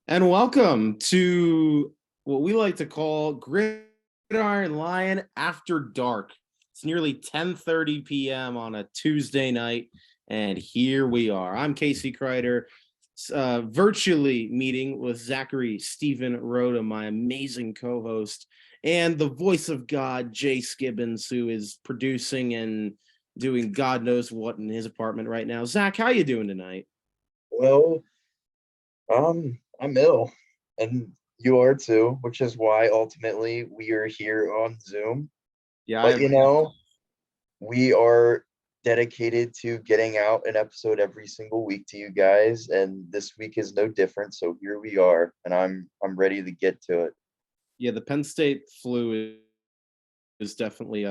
And welcome to what we like to call Gridiron Lion After Dark. It's nearly 10:30 p.m. on a Tuesday night, and here we are. I'm Casey Kreider, virtually meeting with Zachary Stephen Rhoda, my amazing co-host, and the voice of God, Jay Skibbins, who is producing and doing God knows what in his apartment right now. Zach, how you doing tonight? Well, I'm ill, and you are too, which is why ultimately we are here on Zoom. Yeah, I But have. we are dedicated to getting out an episode every single week to you guys, and this week is no different. So here we are, and I'm ready to get to it. Yeah, the Penn State flu is definitely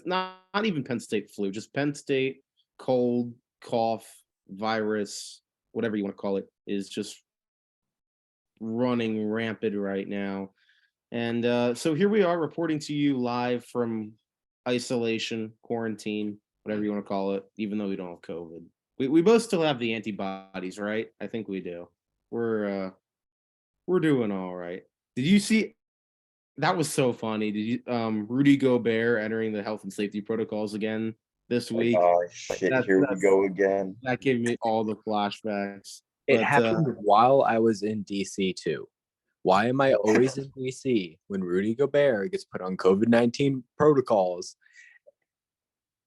not even Penn State flu, just Penn State cold, cough, virus, whatever you want to call it, is just running rampant right now. And so here we are reporting to you live from isolation, quarantine, whatever you want to call it, even though we don't have COVID. We both still have the antibodies, right? I think we do. We're uh we're doing all right. Did you see that was so funny? Did you Rudy Gobert entering the health and safety protocols again this Like, week? oh shit, That here we that's go again. that gave me all the flashbacks. It But happened while I was in DC too. Why am I always in DC when Rudy Gobert gets put on COVID-19 protocols?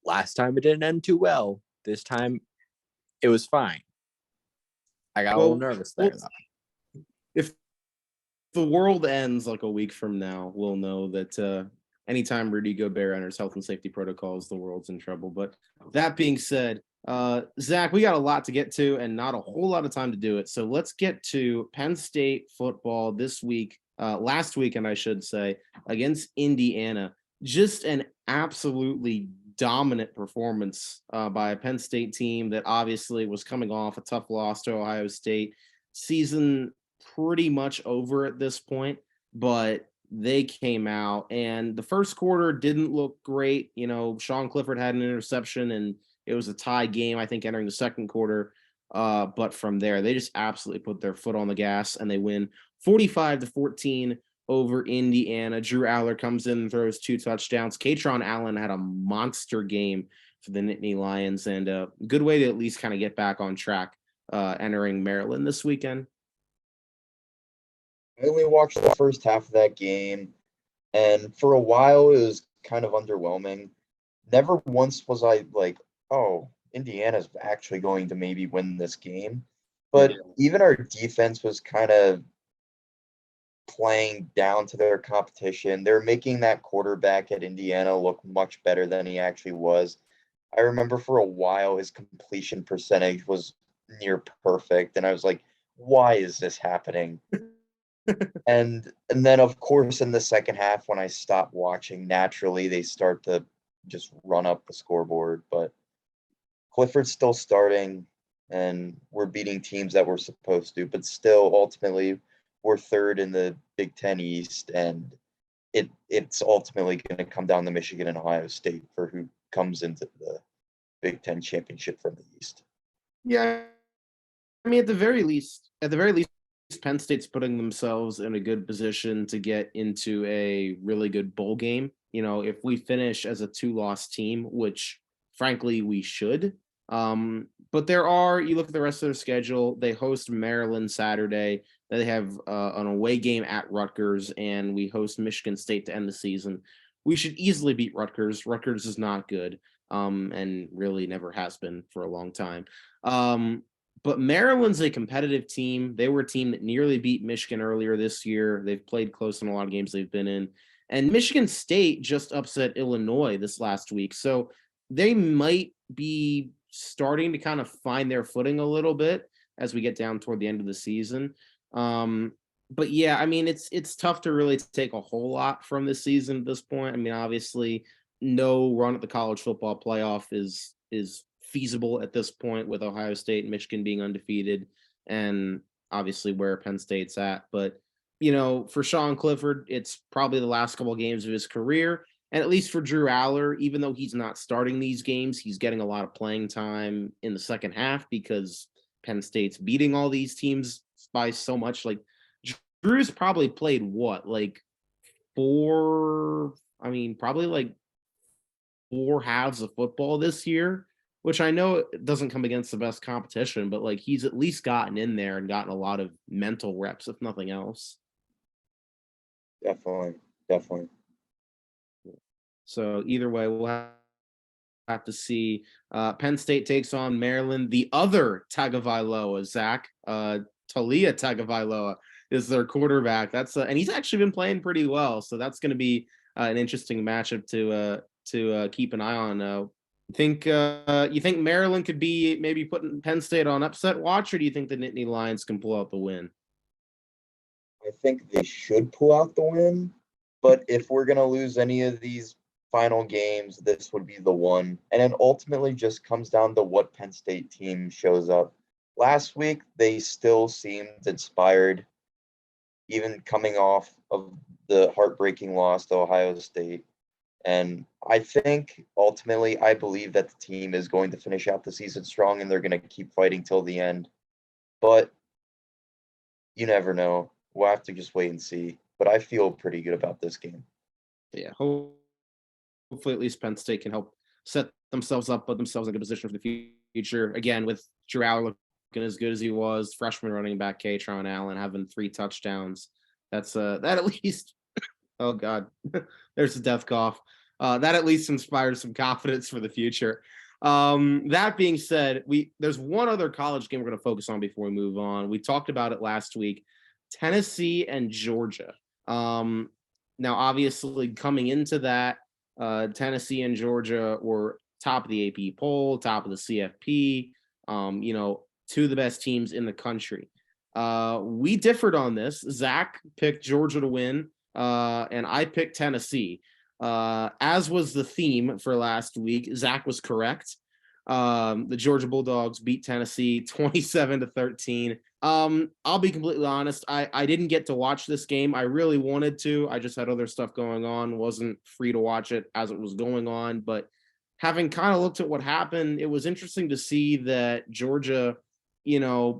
Last time it didn't end too well. This time it was fine. I got a little nervous there. If the world ends like a week from now, we'll know that anytime Rudy Gobert enters health and safety protocols, the world's in trouble. But that being said, Zach, we got a lot to get to and not a whole lot of time to do it. So let's get to Penn State football this week, last weekend, I should say, against Indiana. Just an absolutely dominant performance by a Penn State team that obviously was coming off a tough loss to Ohio State. Season pretty much over at this point, but they came out and the first quarter didn't look great. You know, Sean Clifford had an interception and it was a tie game, I think, entering the second quarter. But from there, they just absolutely put their foot on the gas and they win 45-14 over Indiana. Drew Aller comes in and throws 2 touchdowns. Katron Allen had a monster game for the Nittany Lions and a good way to at least kind of get back on track entering Maryland this weekend. I only watched the first half of that game, and for a while it was kind of underwhelming. Never once was I like, oh, Indiana's actually going to maybe win this game. But even our defense was kind of playing down to their competition. They're making that quarterback at Indiana look much better than he actually was. I remember for a while his completion percentage was near perfect, and I was like, why is this happening? And then of course in the second half when I stopped watching, naturally they start to just run up the scoreboard. But Clifford's still starting and we're beating teams that we're supposed to, but still ultimately we're third in the Big Ten East, and it's ultimately going to come down to Michigan and Ohio State for who comes into the Big Ten championship from the East. Yeah, I mean, at the very least, Penn State's putting themselves in a good position to get into a really good bowl game. You know, if we finish as a 2-loss team, which frankly we should. But you look at the rest of their schedule, they host Maryland Saturday. They have an away game at Rutgers, and we host Michigan State to end the season. We should easily beat Rutgers. Rutgers is not good, and really never has been for a long time. But Maryland's a competitive team. They were a team that nearly beat Michigan earlier this year. They've played close in a lot of games they've been in. And Michigan State just upset Illinois this last week. So they might be starting to kind of find their footing a little bit as we get down toward the end of the season. But yeah, I mean, it's tough to really take a whole lot from this season at this point. I mean, obviously, no run at the college football playoff is feasible at this point with Ohio State and Michigan being undefeated and obviously where Penn State's at. But, you know, for Sean Clifford, it's probably the last couple of games of his career. And at least for Drew Aller, even though he's not starting these games, he's getting a lot of playing time in the second half because Penn State's beating all these teams by so much. Like Drew's probably played what, like four? I mean, probably like four halves of football this year, which I know it doesn't come against the best competition, but like he's at least gotten in there and gotten a lot of mental reps, if nothing else. Definitely, definitely. So either way, we'll have to see. Penn State takes on Maryland. The other Tagovailoa, Zach, Talia Tagovailoa is their quarterback. That's and he's actually been playing pretty well. So that's going to be an interesting matchup to keep an eye on. You think Maryland could be maybe putting Penn State on upset watch, or do you think the Nittany Lions can pull out the win? I think they should pull out the win, but if we're gonna lose any of these final games, this would be the one. And it ultimately just comes down to what Penn State team shows up. Last week, they still seemed inspired, even coming off of the heartbreaking loss to Ohio State. And I think ultimately, I believe that the team is going to finish out the season strong and they're going to keep fighting till the end. But you never know. We'll have to just wait and see. But I feel pretty good about this game. Yeah, hopefully at least Penn State can help set themselves up, put themselves in a good position for the future. Again, with Drew Allar looking as good as he was, freshman running back Katron Allen having 3 touchdowns. That's that at least. Oh God, there's a death cough. That at least inspires some confidence for the future. That being said, there's one other college game we're going to focus on before we move on. We talked about it last week. Tennessee and Georgia. Now, obviously, coming into that, Tennessee and Georgia were top of the AP poll, top of the CFP. Two of the best teams in the country. We differed on this. Zach picked Georgia to win, and I picked Tennessee. As was the theme for last week, Zach was correct. The Georgia Bulldogs beat Tennessee 27-13. I'll be completely honest. I didn't get to watch this game. I really wanted to. I just had other stuff going on. Wasn't free to watch it as it was going on. But having kind of looked at what happened, it was interesting to see that Georgia,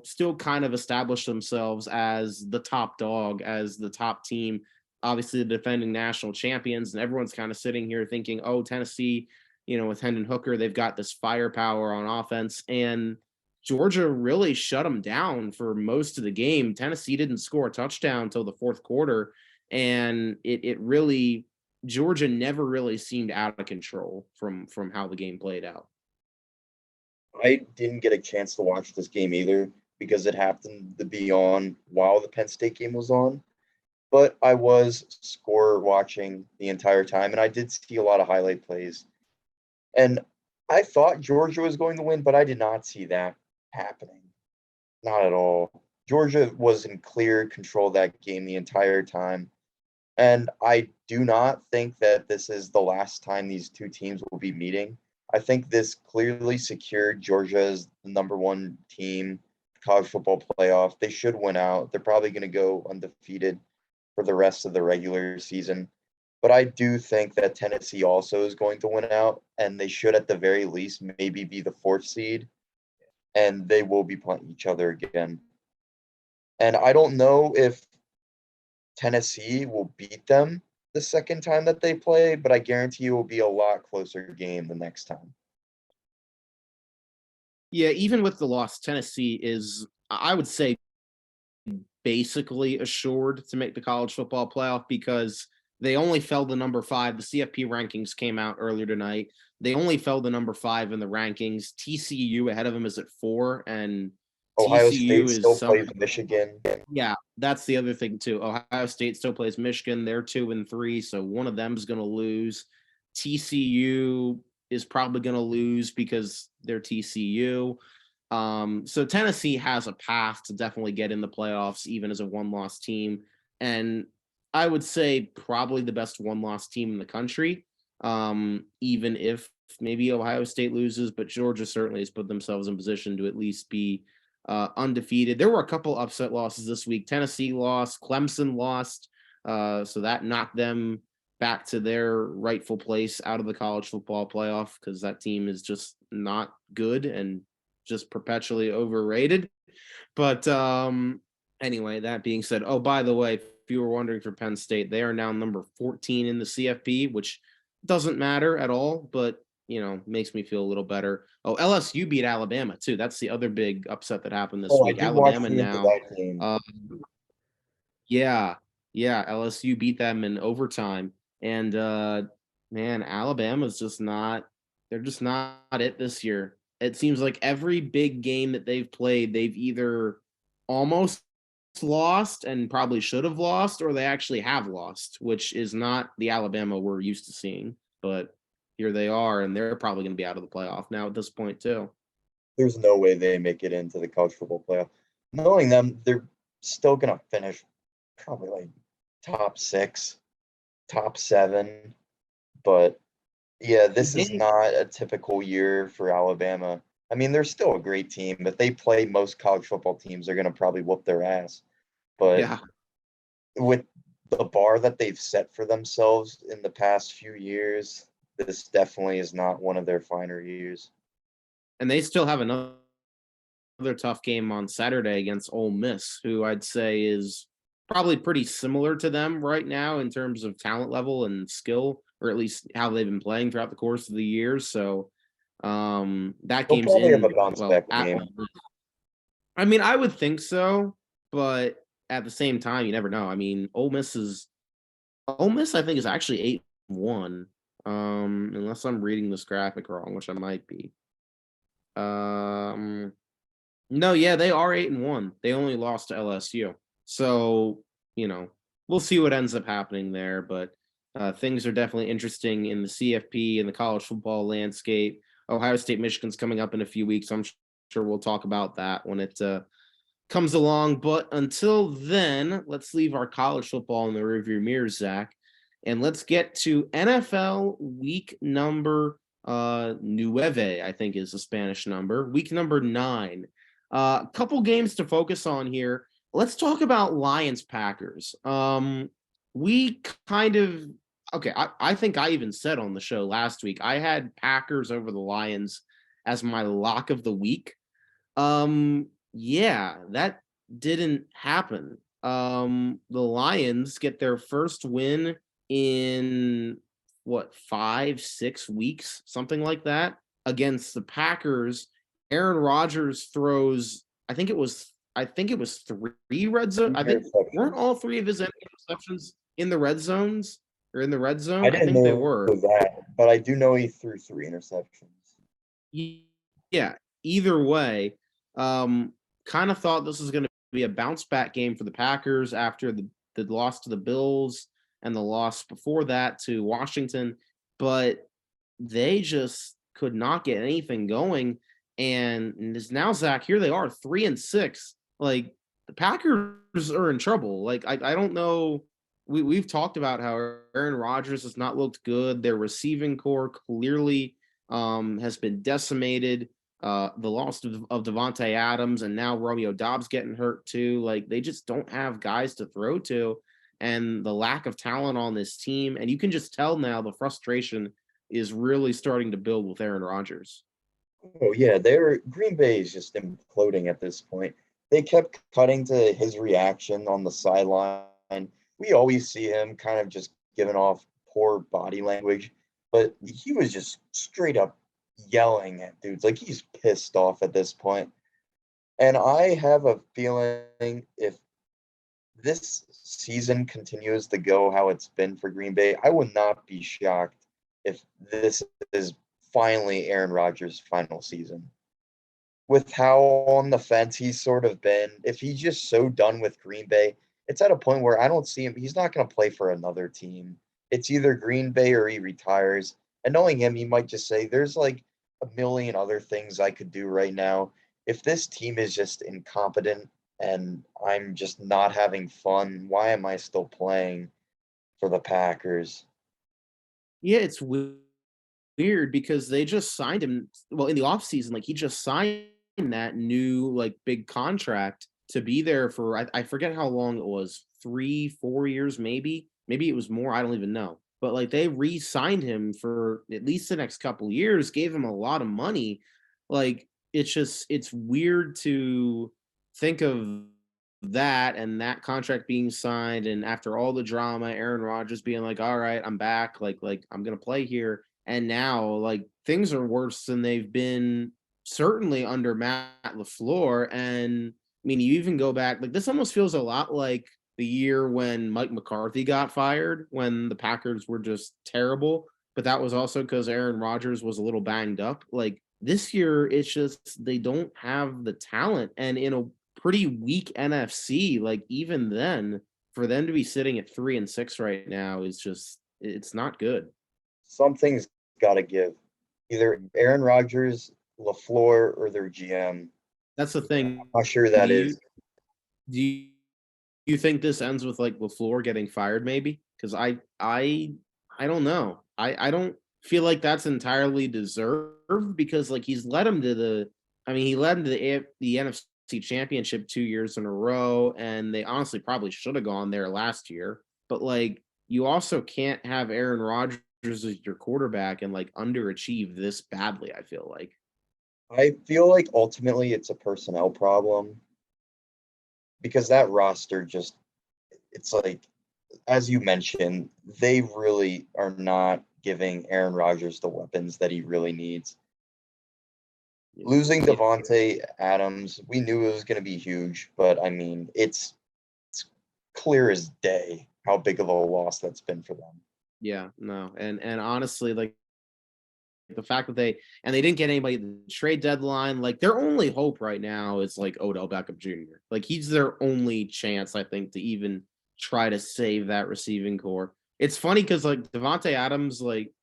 still kind of established themselves as the top dog, as the top team, obviously the defending national champions. And everyone's kind of sitting here thinking, oh, Tennessee, with Hendon Hooker, they've got this firepower on offense. And Georgia really shut them down for most of the game. Tennessee didn't score a touchdown until the fourth quarter. And it really, Georgia never really seemed out of control from how the game played out. I didn't get a chance to watch this game either because it happened to be on while the Penn State game was on. But I was score watching the entire time, and I did see a lot of highlight plays. And I thought Georgia was going to win, but I did not see that happening. Not at all. Georgia was in clear control of that game the entire time. And I do not think that this is the last time these two teams will be meeting. I think this clearly secured Georgia's number one team, college football playoff. They should win out. They're probably going to go undefeated for the rest of the regular season. But I do think that Tennessee also is going to win out, and they should at the very least maybe be the 4th seed, and they will be playing each other again. And I don't know if Tennessee will beat them the second time that they play, but I guarantee you it will be a lot closer game the next time. Yeah, even with the loss, Tennessee is, I would say, basically assured to make the college football playoff because they only fell to number 5. The CFP rankings came out earlier tonight. They only fell to number 5 in the rankings. TCU ahead of them is at 4, and Ohio TCU State still is plays Michigan. Yeah, that's the other thing too. Ohio State still plays Michigan. They're 2-3, so one of them is going to lose. TCU is probably going to lose because they're TCU. So Tennessee has a path to definitely get in the playoffs, even as a one-loss team. And I would say probably the best one-loss team in the country, even if maybe Ohio State loses, but Georgia certainly has put themselves in position to at least be undefeated. There were a couple upset losses this week. Tennessee lost, Clemson lost, so that knocked them back to their rightful place out of the college football playoff because that team is just not good and just perpetually overrated. But Anyway, that being said, oh, by the way, if you were wondering for Penn State, they are now number 14 in the CFP, which doesn't matter at all, but makes me feel a little better. Oh, LSU beat Alabama too. That's the other big upset that happened this Oh, I week. did watch Alabama the end of now, that game. uh, yeah, yeah, LSU beat them in overtime, and man, Alabama's just not. They're just not it this year. It seems like every big game that they've played, they've either almost lost and probably should have lost, or they actually have lost, which is not the Alabama we're used to seeing. But here they are, and they're probably going to be out of the playoff now at this point too. There's no way they make it into the college football playoff. Knowing them, they're still gonna finish probably like top 6, top 7. But yeah, this is They- not a typical year for Alabama. I mean, they're still a great team, but they play most college football teams. They're gonna probably whoop their ass. But Yeah, with the bar that they've set for themselves in the past few years, this definitely is not one of their finer years. and they still have another tough game on Saturday against Ole Miss, who I'd say is probably pretty similar to them right now in terms of talent level and skill, or at least how they've been playing throughout the course of the year. So that They'll game's probably have in a bounce well back at game. Ole Miss. I mean, I would think so, but at the same time, you never know. I mean, Ole Miss, I think, is actually 8-1. Unless I'm reading this graphic wrong, which I might be. Um, no, yeah, they are 8-1. They only lost to LSU. So, we'll see what ends up happening there, but things are definitely interesting in the CFP and the college football landscape. Ohio State, Michigan's coming up in a few weeks. I'm sure we'll talk about that when it comes along. But until then, let's leave our college football in the rearview mirror, Zach, and let's get to NFL week number nueve, I think is the Spanish number, week number 9. A couple games to focus on here. Let's talk about Lions Packers. We kind of okay. I think I even said on the show last week I had Packers over the Lions as my lock of the week. Yeah, that didn't happen. The Lions get their first win in what, 5, 6 weeks, something like that, against the Packers. Aaron Rodgers throws, I think it was 3 red zone. I think weren't Interceptions. all 3 of his interceptions in the red zones or in the red I zone? I didn't think they know were. that, but I do know he threw 3 interceptions. Yeah, either way, kind of thought this was going to be a bounce back game for the Packers after the loss to the Bills and the loss before that to Washington, but they just could not get anything going. And now, Zach, here they are, 3-6. Like, the Packers are in trouble. Like, I don't know. We've talked about how Aaron Rodgers has not looked good. Their receiving core clearly has been decimated. The loss of Devontae Adams, and now Romeo Dobbs getting hurt too. Like, they just don't have guys to throw to, and the lack of talent on this team. And you can just tell now the frustration is really starting to build with Aaron Rodgers. Oh yeah, they're Green Bay is just imploding at this point. They kept cutting to his reaction on the sideline. We always see him kind of just giving off poor body language, but he was just straight up yelling at dudes like he's pissed off at this point. And I have a feeling if this season continues to go how it's been for Green Bay, I would not be shocked if this is finally Aaron Rodgers' final season. With how on the fence he's sort of been, if he's just so done with Green Bay, it's at a point where I don't see him. He's not going to play for another team. It's either Green Bay or he retires. And knowing him, he might just say, there's like a million other things I could do right now. If this team is just incompetent and I'm just not having fun, why am I still playing for the Packers? Yeah, it's weird because they just signed him, well, in the offseason. Like, he just signed that new, like, big contract to be there for, I forget how long it was, 3, 4 years, maybe it was more, I don't even know, but like they re-signed him for at least the next couple years, gave him a lot of money. Like, it's weird to think of that and that contract being signed, and after all the drama, Aaron Rodgers being like, "All right, I'm back. Like I'm gonna play here." And now, like things are worse than they've been certainly under Matt LaFleur. And I mean, you even go back like this almost feels a lot like the year when Mike McCarthy got fired when the Packers were just terrible. But that was also because Aaron Rodgers was a little banged up. Like this year, it's just they don't have the talent, and in a pretty weak NFC. Like even then, for them to be sitting at 3-6 right now is just it's not good. Something's got to give. Either Aaron Rodgers, LaFleur, or their GM. That's the I'm thing. not sure Do that you is. do you think this ends with like LaFleur getting fired? Maybe because I don't know. I don't feel like that's entirely deserved because like he's led him to the. I mean, he led him to the NFC Championship 2 years in a row, and they honestly probably should have gone there last year. But like, you also can't have Aaron Rodgers as your quarterback and like underachieve this badly. I feel like. I feel like ultimately it's a personnel problem because that roster just, it's like, as you mentioned, they really are not giving Aaron Rodgers the weapons that he really needs. Losing Yeah. Devontae Adams, we knew it was going to be huge, but I mean, it's clear as day how big of a loss that's been for them. Yeah, no, and honestly, like the fact that they didn't get anybody at the trade deadline, like their only hope right now is like Odell Beckham Jr. Like he's their only chance, I think, to even try to save that receiving core. It's funny because like Devontae Adams like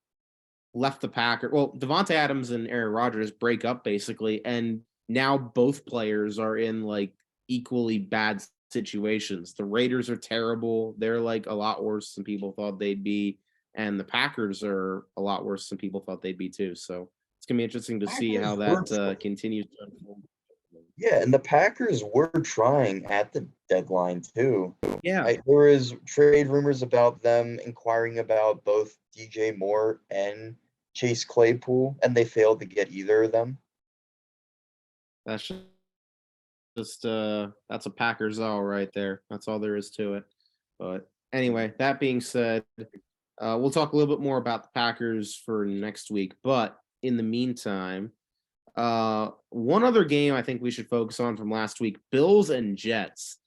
left the Packers. Well, Devontae Adams and Aaron Rodgers break up basically, and now both players are in like equally bad situations. The Raiders are terrible. They're like a lot worse than people thought they'd be, and the Packers are a lot worse than people thought they'd be too. So it's gonna be interesting to see Packers how were that trying. continues to unfold. Yeah, and the Packers were trying at the deadline too. Yeah, There was trade rumors about them inquiring about both DJ Moore and Chase Claypool, and they failed to get either of them. that's just that's a Packers all right there. That's all there is to it. But anyway, that being said, we'll talk a little bit more about the Packers for next week. But in the meantime, one other game I think we should focus on from last week: Bills and Jets.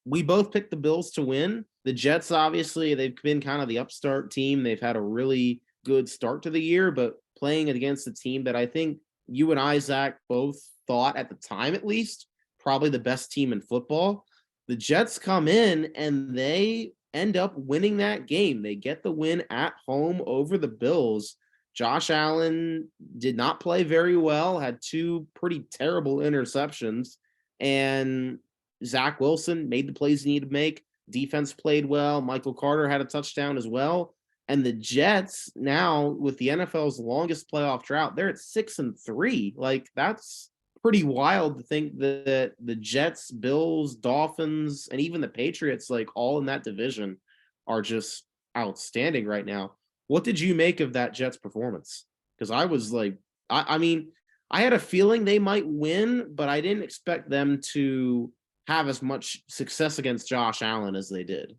We both picked the Bills to win. The Jets, obviously, they've been kind of the upstart team. They've had a really good start to the year, but playing against a team that I think you and I, Zach, both thought at the time, at least, probably the best team in football. The Jets come in and they end up winning that game. They get the win at home over the Bills. Josh Allen did not play very well, had two pretty terrible interceptions, and Zach Wilson made the plays he needed to make. Defense played well. Michael Carter had a touchdown as well. And the Jets now, with the NFL's longest playoff drought, they're at 6-3. Like that's pretty wild to think that the Jets, Bills, Dolphins, and even the Patriots, like all in that division, are just outstanding right now. What did you make of that Jets performance? Because I was like, I mean, I had a feeling they might win, but I didn't expect them to have as much success against Josh Allen as they did.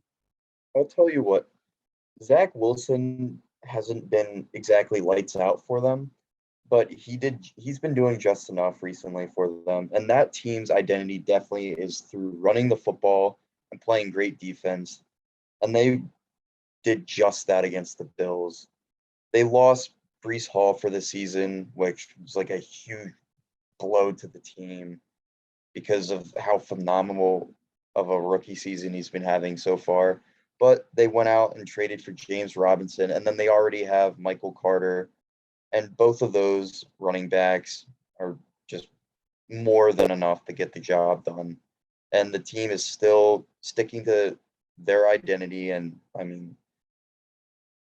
I'll tell you what, Zach Wilson hasn't been exactly lights out for them, but he's been doing just enough recently for them. And that team's identity definitely is through running the football and playing great defense. And they did just that against the Bills. They lost Brees Hall for the season, which was like a huge blow to the team because of how phenomenal of a rookie season he's been having so far. But they went out and traded for James Robinson, and then they already have Michael Carter, and both of those running backs are just more than enough to get the job done. And the team is still sticking to their identity, and I mean,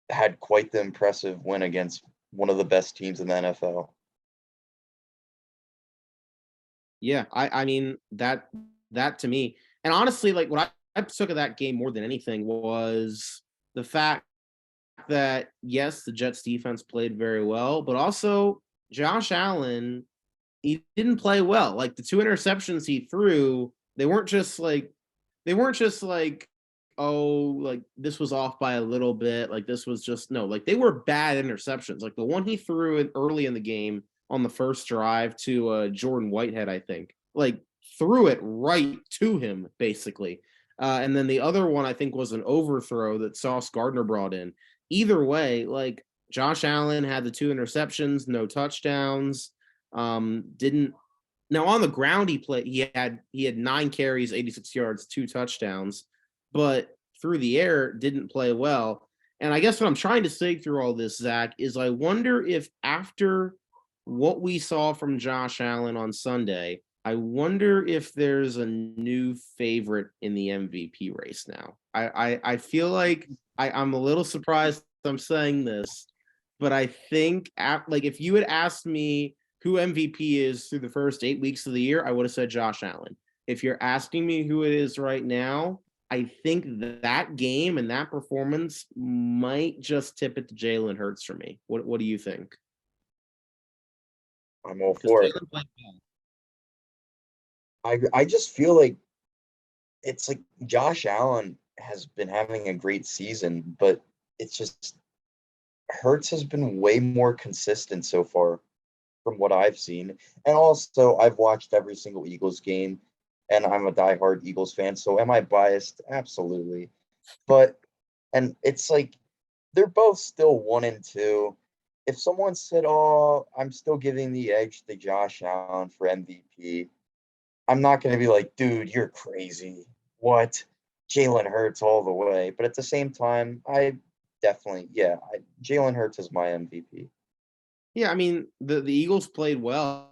had quite the impressive win against one of the best teams in the NFL. Yeah, I mean that to me, and honestly, like what I took of that game more than anything was the fact that yes, the Jets defense played very well, but also Josh Allen, he didn't play well. Like the two interceptions he threw, they weren't just like oh, like this was off by a little bit, like this was just no, like they were bad interceptions. Like the one he threw in early in the game on the first drive to Jordan Whitehead, I think, like threw it right to him basically. And then the other one I think was an overthrow that Sauce Gardner brought in. Either way, like Josh Allen had the 2 interceptions, no touchdowns. Didn't Now on the ground he had 9 carries, 86 yards, 2 touchdowns, but through the air didn't play well. And I guess what I'm trying to say through all this, Zach, is I wonder if after what we saw from Josh Allen on Sunday, I wonder if there's a new favorite in the MVP race now. I feel like I'm a little surprised I'm saying this, but I think like if you had asked me who MVP is through the first 8 weeks of the year, I would have said Josh Allen. If you're asking me who it is right now, I think that game and that performance might just tip it to Jalen Hurts for me. What do you think? I'm all for it. I just feel like it's like Josh Allen has been having a great season, but it's just Hurts has been way more consistent so far from what I've seen. And also, I've watched every single Eagles game, and I'm a diehard Eagles fan. So, am I biased? Absolutely. But, and it's like they're both still 1-2. If someone said, "Oh, I'm still giving the edge to Josh Allen for MVP," I'm not going to be like, "Dude, you're crazy. What? Jalen Hurts all the way." But at the same time, I definitely, yeah, Jalen Hurts is my MVP. Yeah, I mean the Eagles played well,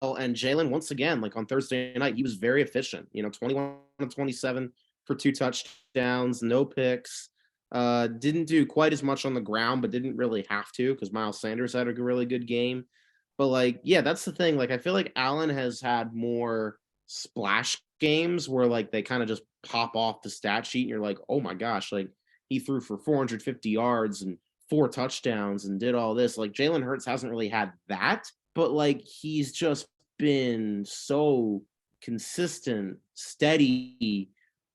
and Jalen once again, like on Thursday night, he was very efficient. 21 to 27 for 2 touchdowns, no picks. Didn't do quite as much on the ground, but didn't really have to because Miles Sanders had a really good game. But like, yeah, that's the thing. Like, I feel like Allen has had more splash games where like they kind of just pop off the stat sheet, and you're like, oh my gosh, like he threw for 450 yards and 4 touchdowns and did all this. Like Jalen Hurts hasn't really had that, but like he's just been so consistent, steady,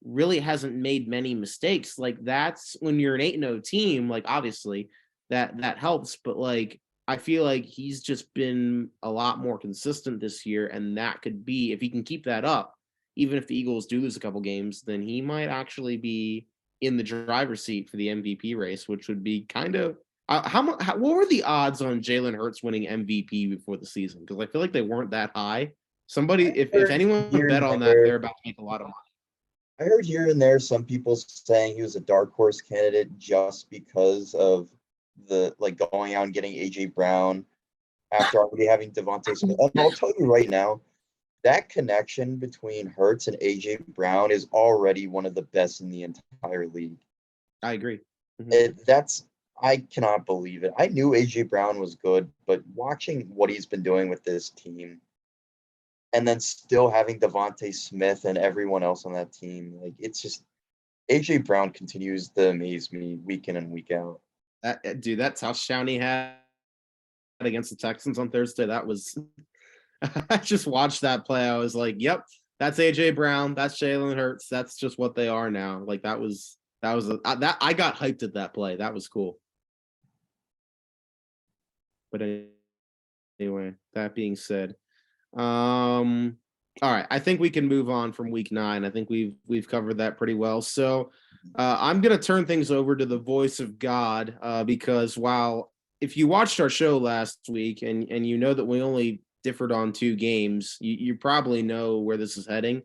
really hasn't made many mistakes. Like that's when you're an 8-0 team, like obviously that helps, but like I feel like he's just been a lot more consistent this year, and that could be if he can keep that up, even if the Eagles do lose a couple games, then he might actually be in the driver's seat for the MVP race, which would be kind of what were the odds on Jalen Hurts winning MVP before the season? Because I feel like they weren't that high. Somebody, I if heard anyone here bet and on that, there they're about to make a lot of money. I heard here and there some people saying he was a dark horse candidate just because of the like going out and getting AJ Brown after already having Devontae Smith. And I'll tell you right now, that connection between Hurts and AJ Brown is already one of the best in the entire league. I agree. Mm-hmm. I cannot believe it. I knew AJ Brown was good, but watching what he's been doing with this team and then still having Devontae Smith and everyone else on that team, like it's just AJ Brown continues to amaze me week in and week out. That touchdown he had against the Texans on Thursday, that was I just watched that play. I was like, yep, that's AJ Brown, that's Jalen Hurts, that's just what they are now. Like that I got hyped at that play. That was cool. But anyway, that being said, all right, I think we can move on from week 9. I think we've covered that pretty well. So I'm gonna turn things over to the voice of God because while if you watched our show last week and you know that we only differed on 2 games, you probably know where this is heading.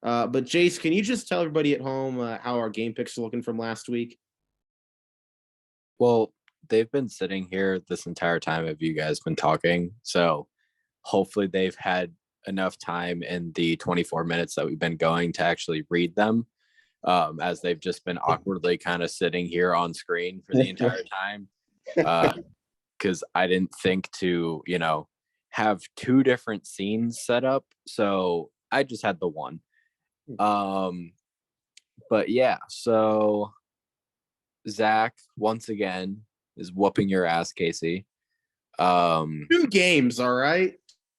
But Jace, can you just tell everybody at home how our game picks are looking from last week? Well, they've been sitting here this entire time of you guys been talking, so hopefully they've had enough time in the 24 minutes that we've been going to actually read them, as they've just been awkwardly kind of sitting here on screen for the entire time, because I didn't think to, have 2 different scenes set up, so I just had the one. But yeah, so Zach once again is whooping your ass, Casey. 2 games, all right.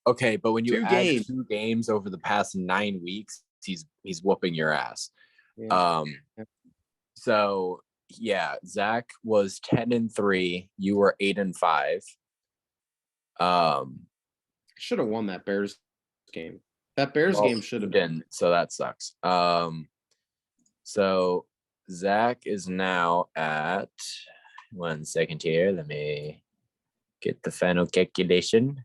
Okay, but when you 2 add games. 2 games over the past 9 weeks, he's whooping your ass. Yeah. So yeah, Zach was 10-3. You were 8-5. Should have won that Bears game. That Bears game should have been. So that sucks. So Zach is now at 1 second here. Let me get the final calculation.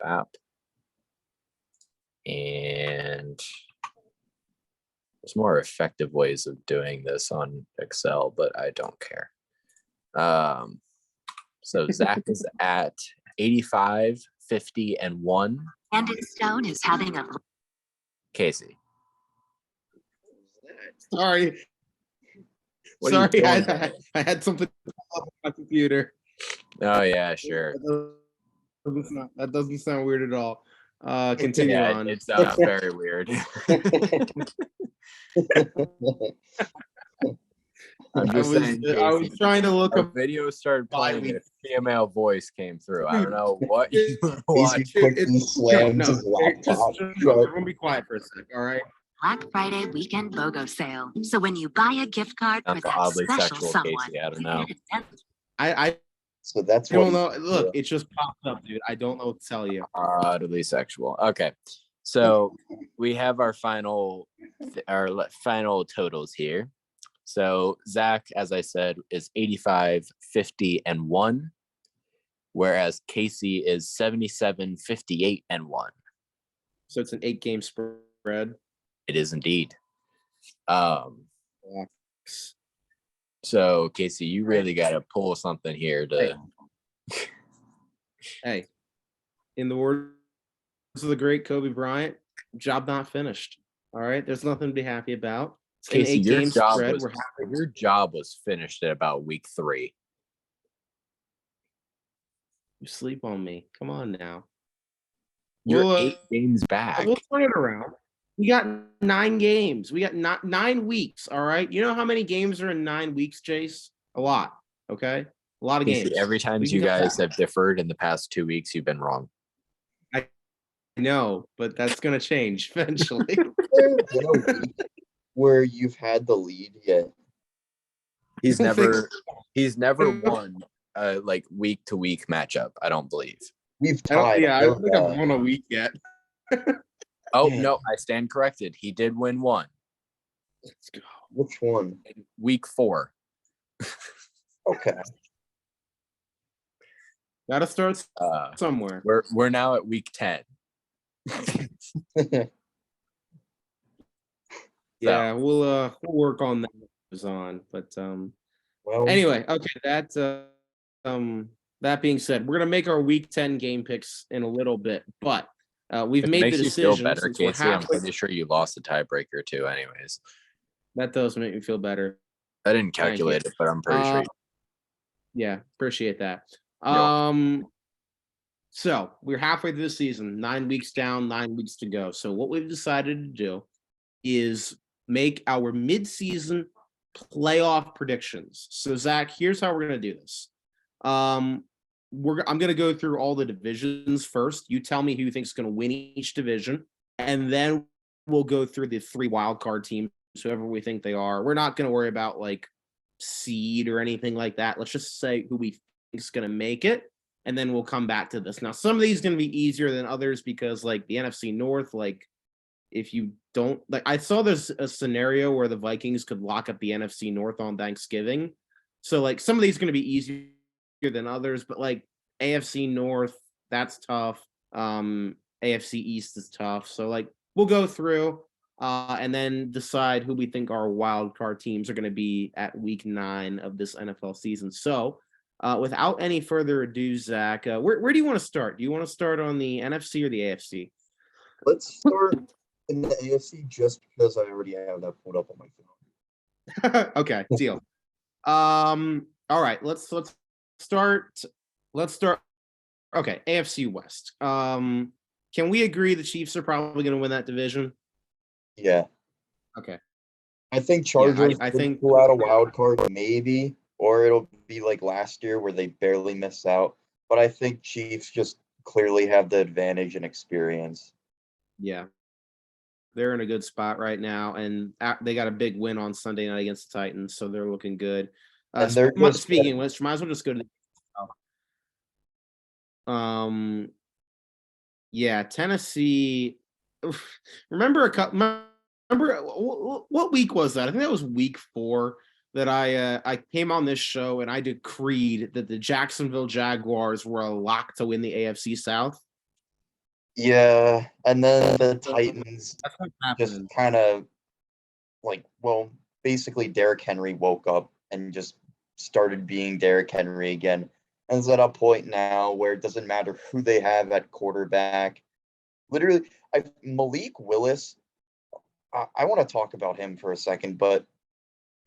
Up. And there's more effective ways of doing this on Excel, but I don't care. So Zach is at 85, 50, and 1. Andy Stone is having a Casey. Sorry. What are you Sorry, doing? I had something on my computer. Oh yeah, sure. That doesn't sound weird at all. Continue on. It sounds very weird. I'm just saying. I was trying to look up. Video started playing and a female voice came through. I don't know what Casey watched. quickly slams his laptop. Everyone be quiet for a sec, all right? Black Friday weekend BOGO sale. So when you buy a gift card for That's that oddly special sexual, someone, Casey. I don't know. I So that's don't what. know. Look, it just popped up, dude. I don't know what to tell you. Oddly sexual. Okay, so we have our final totals here. So Zach, as I said, is 85, 50, and 1, whereas Casey is 77, 58, and 1. So it's an 8-game spread. It is indeed. So Casey, you really got to pull something here to. Hey, in the words of the great Kobe Bryant, job not finished. All right, there's nothing to be happy about. It's Casey, an 8-game spread. Your job was finished at about week 3. You sleep on me. Come on now. You're We'll, 8 games back. We'll turn it around. We got 9 games. We got 9 weeks. All right. You know how many games are in 9 weeks, Chase? A lot. Okay. A lot of Casey, games. every time you guys have differed in the past 2 weeks, you've been wrong. I know, but that's going to change eventually. Where you've had the lead yet? He's never won a like week to week matchup. I don't believe. We've tied. I don't think I've won a week yet. Oh no, I stand corrected. He did win one. Let's go. Which one? Week 4. Okay. Got to start somewhere. We're now at week 10. Yeah, we'll work on that on. But Well, anyway, okay. That being said, we're gonna make our week 10 game picks in a little bit, but we've made the decision. You feel better, Casey. I'm pretty sure you lost the tiebreaker too. Anyways, that does make me feel better. I didn't calculate it, but I'm pretty sure. Yeah, appreciate that. Yep. So we're halfway through the season, 9 weeks down, 9 weeks to go. So what we've decided to do is make our mid-season playoff predictions. So Zach, here's how we're gonna do this. I'm gonna go through all the divisions first. You tell me who you think is gonna win each division, and then we'll go through the 3 wild card teams, whoever we think they are. We're not gonna worry about like seed or anything like that. Let's just say who we think is gonna make it, and then we'll come back to this. Now, some of these are gonna be easier than others because like the NFC North, like if you don't like, I saw there's a scenario where the Vikings could lock up the NFC North on Thanksgiving. So like some of these are going to be easier than others, but like AFC North, that's tough. AFC East is tough. So like we'll go through and then decide who we think our wild card teams are going to be at week 9 of this NFL season. So without any further ado, Zach, where do you want to start? Do you want to start on the NFC or the AFC? Let's start in the AFC just because I already have that pulled up on my phone. Okay, deal. All right, let's start. Okay, AFC West. Can we agree the Chiefs are probably going to win that division? Yeah. Okay. I think Chargers I think pull out a wild card, maybe, or it'll be like last year where they barely missed out. But I think Chiefs just clearly have the advantage and experience. Yeah. They're in a good spot right now, and they got a big win on Sunday night against the Titans, so they're looking good. And they're just Speaking of which, might as well just go to the yeah, Tennessee. Remember remember what week was that? I think that was week 4 that I came on this show and I decreed that the Jacksonville Jaguars were a lock to win the AFC South. Yeah, and then the Titans That's what just happened. kind of basically Derrick Henry woke up and just started being Derrick Henry again. And it's at a point now where it doesn't matter who they have at quarterback. Literally, Malik Willis, I want to talk about him for a second, but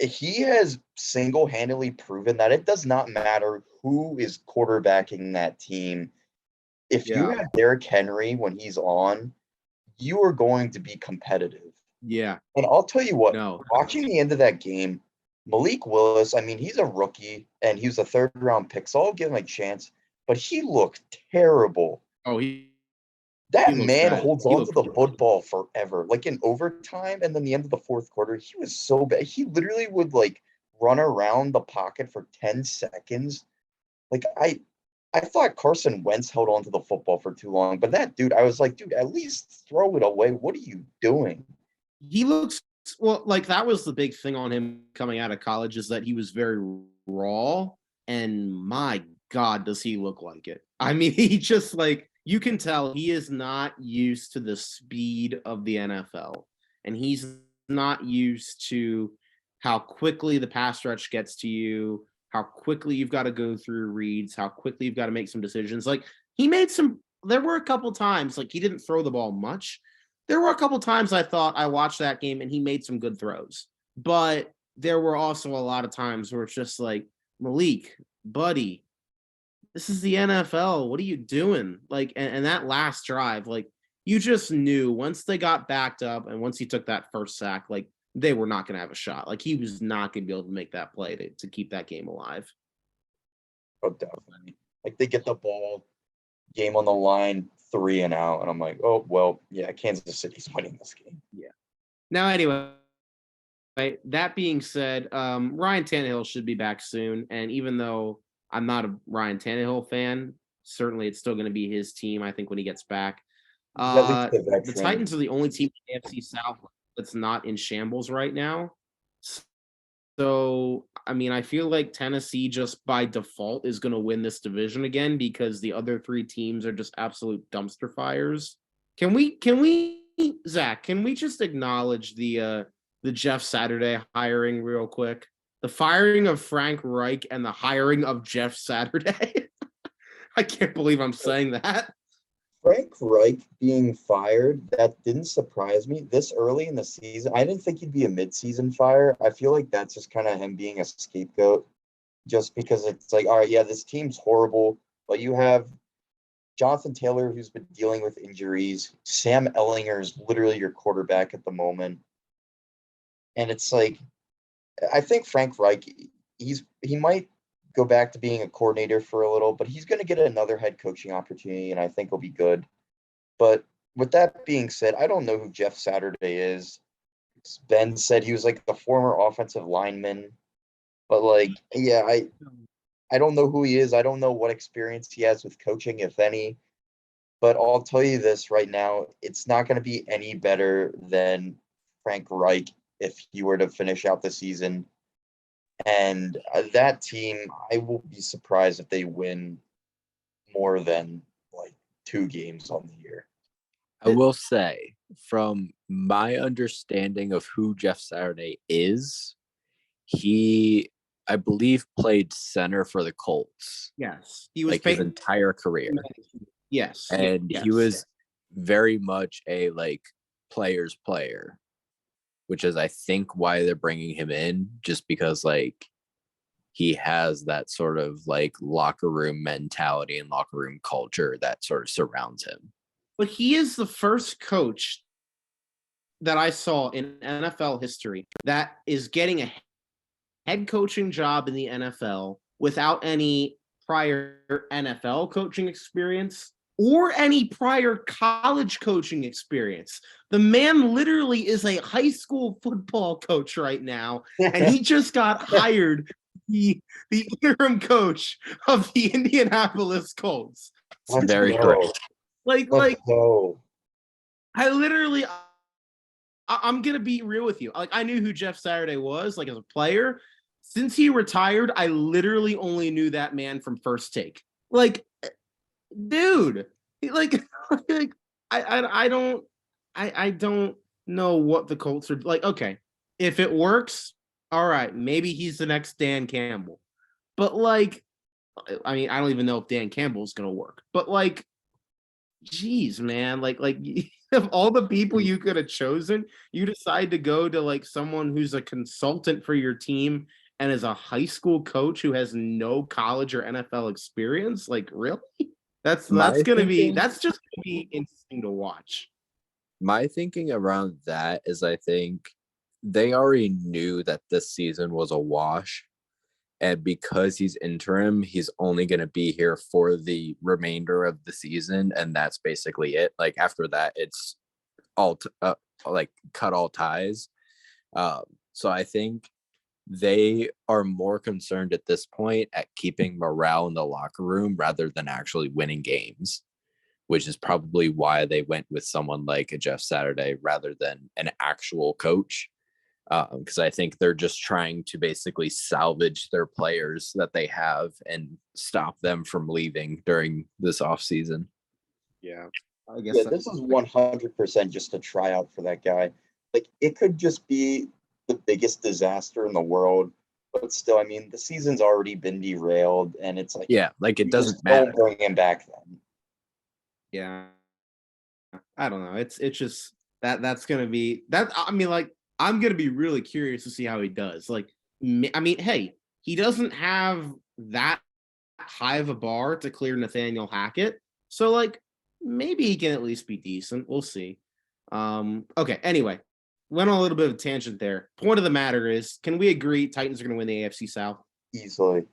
he has single-handedly proven that it does not matter who is quarterbacking that team. If you Yeah. have Derrick Henry when he's on, you are going to be competitive. Yeah. And I'll tell you what, No. watching the end of that game, Malik Willis, I mean, he's a rookie and he was a third-round pick, so I'll give him a chance, but he looked terrible. Oh, That looks man bad. holds He on to looked the horrible. football forever. Like in overtime and then the end of the fourth quarter, he was so bad. He literally would run around the pocket for 10 seconds. Like I thought Carson Wentz held on to the football for too long, but that dude, I was like, dude, at least throw it away. What are you doing? He looks well, like that was the big thing on him coming out of college is that he was very raw, and my God, does he look like it? I mean, he just you can tell he is not used to the speed of the NFL, and he's not used to how quickly the pass rush gets to you, how quickly you've got to go through reads, how quickly you've got to make some decisions. Like he made some. There were a couple times he didn't throw the ball much. There were a couple times I thought I watched that game and he made some good throws, but there were also a lot of times where it's just like, Malik, buddy, this is the NFL. What are you doing? And that last drive, you just knew once they got backed up and once he took that first sack, they were not going to have a shot. He was not going to be able to make that play to keep that game alive. Oh, definitely. They get the ball, game on the line, 3 and out, and I'm like, oh well, yeah, Kansas City's winning this game. Yeah. Now, anyway, that being said, Ryan Tannehill should be back soon, and even though I'm not a Ryan Tannehill fan, certainly it's still going to be his team. I think when he gets back, At least the the veteran. Titans are the only team in the AFC South that's not in shambles right now. So, I mean, I feel like Tennessee just by default is going to win this division again because the other 3 teams are just absolute dumpster fires. Can we, Zach? Can we just acknowledge the Jeff Saturday hiring real quick? The firing of Frank Reich and the hiring of Jeff Saturday. I can't believe I'm saying that. Frank Reich being fired, that didn't surprise me this early in the season. I didn't think he'd be a mid-season fire. I feel like that's just kind of him being a scapegoat just because it's like, all right, yeah, this team's horrible, but you have Jonathan Taylor who's been dealing with injuries. Sam Ellinger is literally your quarterback at the moment. And it's like, I think Frank Reich, he might go back to being a coordinator for a little, but he's going to get another head coaching opportunity, and I think he'll be good. But with that being said, I don't know who Jeff Saturday is. Ben said he was the former offensive lineman, but yeah, I don't know who he is. I don't know what experience he has with coaching, if any. But I'll tell you this right now, it's not going to be any better than Frank Reich if he were to finish out the season. And that team, I will be surprised if they win more than 2 games on the year. I will say, from my understanding of who Jeff Saturday is, he, I believe, played center for the Colts. Yes, he was his entire career. Yes, and yes. he was very much a player's player, which is I think why they're bringing him in, just because he has that sort of locker room mentality and locker room culture that sort of surrounds him. But he is the first coach that I saw in NFL history that is getting a head coaching job in the NFL without any prior NFL coaching experience or any prior college coaching experience. The man literally is a high school football coach right now, and he just got hired the interim coach of the Indianapolis Colts. Let's Very go. correct. Like Let's go. I literally, I'm gonna be real with you. Like I knew who Jeff Saturday was, like as a player. Since he retired, I literally only knew that man from First Take. Like, dude, like, like I don't know what the Colts are like. Okay, if it works, all right, maybe he's the next Dan Campbell. But like, I mean, I don't even know if Dan Campbell's gonna work. But like, geez, man, like of all the people you could have chosen, you decide to go to like someone who's a consultant for your team and is a high school coach who has no college or NFL experience. Like, really? That's My that's gonna be thinking, that's just gonna be interesting to watch. my thinking around that is I think they already knew that this season was a wash. And because he's interim, he's only going to be here for the remainder of the season. And that's basically it. Like after that, it's all like cut all ties. So I think they are more concerned at this point at keeping morale in the locker room rather than actually winning games, which is probably why they went with someone like a Jeff Saturday rather than an actual coach. Because I think they're just trying to basically salvage their players that they have and stop them from leaving during this off season. Yeah, I guess. Yeah, this is 100% just a tryout for that guy. Like, it could just be the biggest disaster in the world, but still, I mean, the season's already been derailed, and it's like, Yeah, like it you doesn't just don't matter. bring him back then. Yeah, I don't know. It's just that's gonna be that. I mean, like I'm gonna be really curious to see how he does. Like, I mean, hey, he doesn't have that high of a bar to clear Nathaniel Hackett, so like maybe he can at least be decent. We'll see. Okay. Anyway, went on a little bit of a tangent there. Point of the matter is, can we agree Titans are gonna win the AFC South? Easily.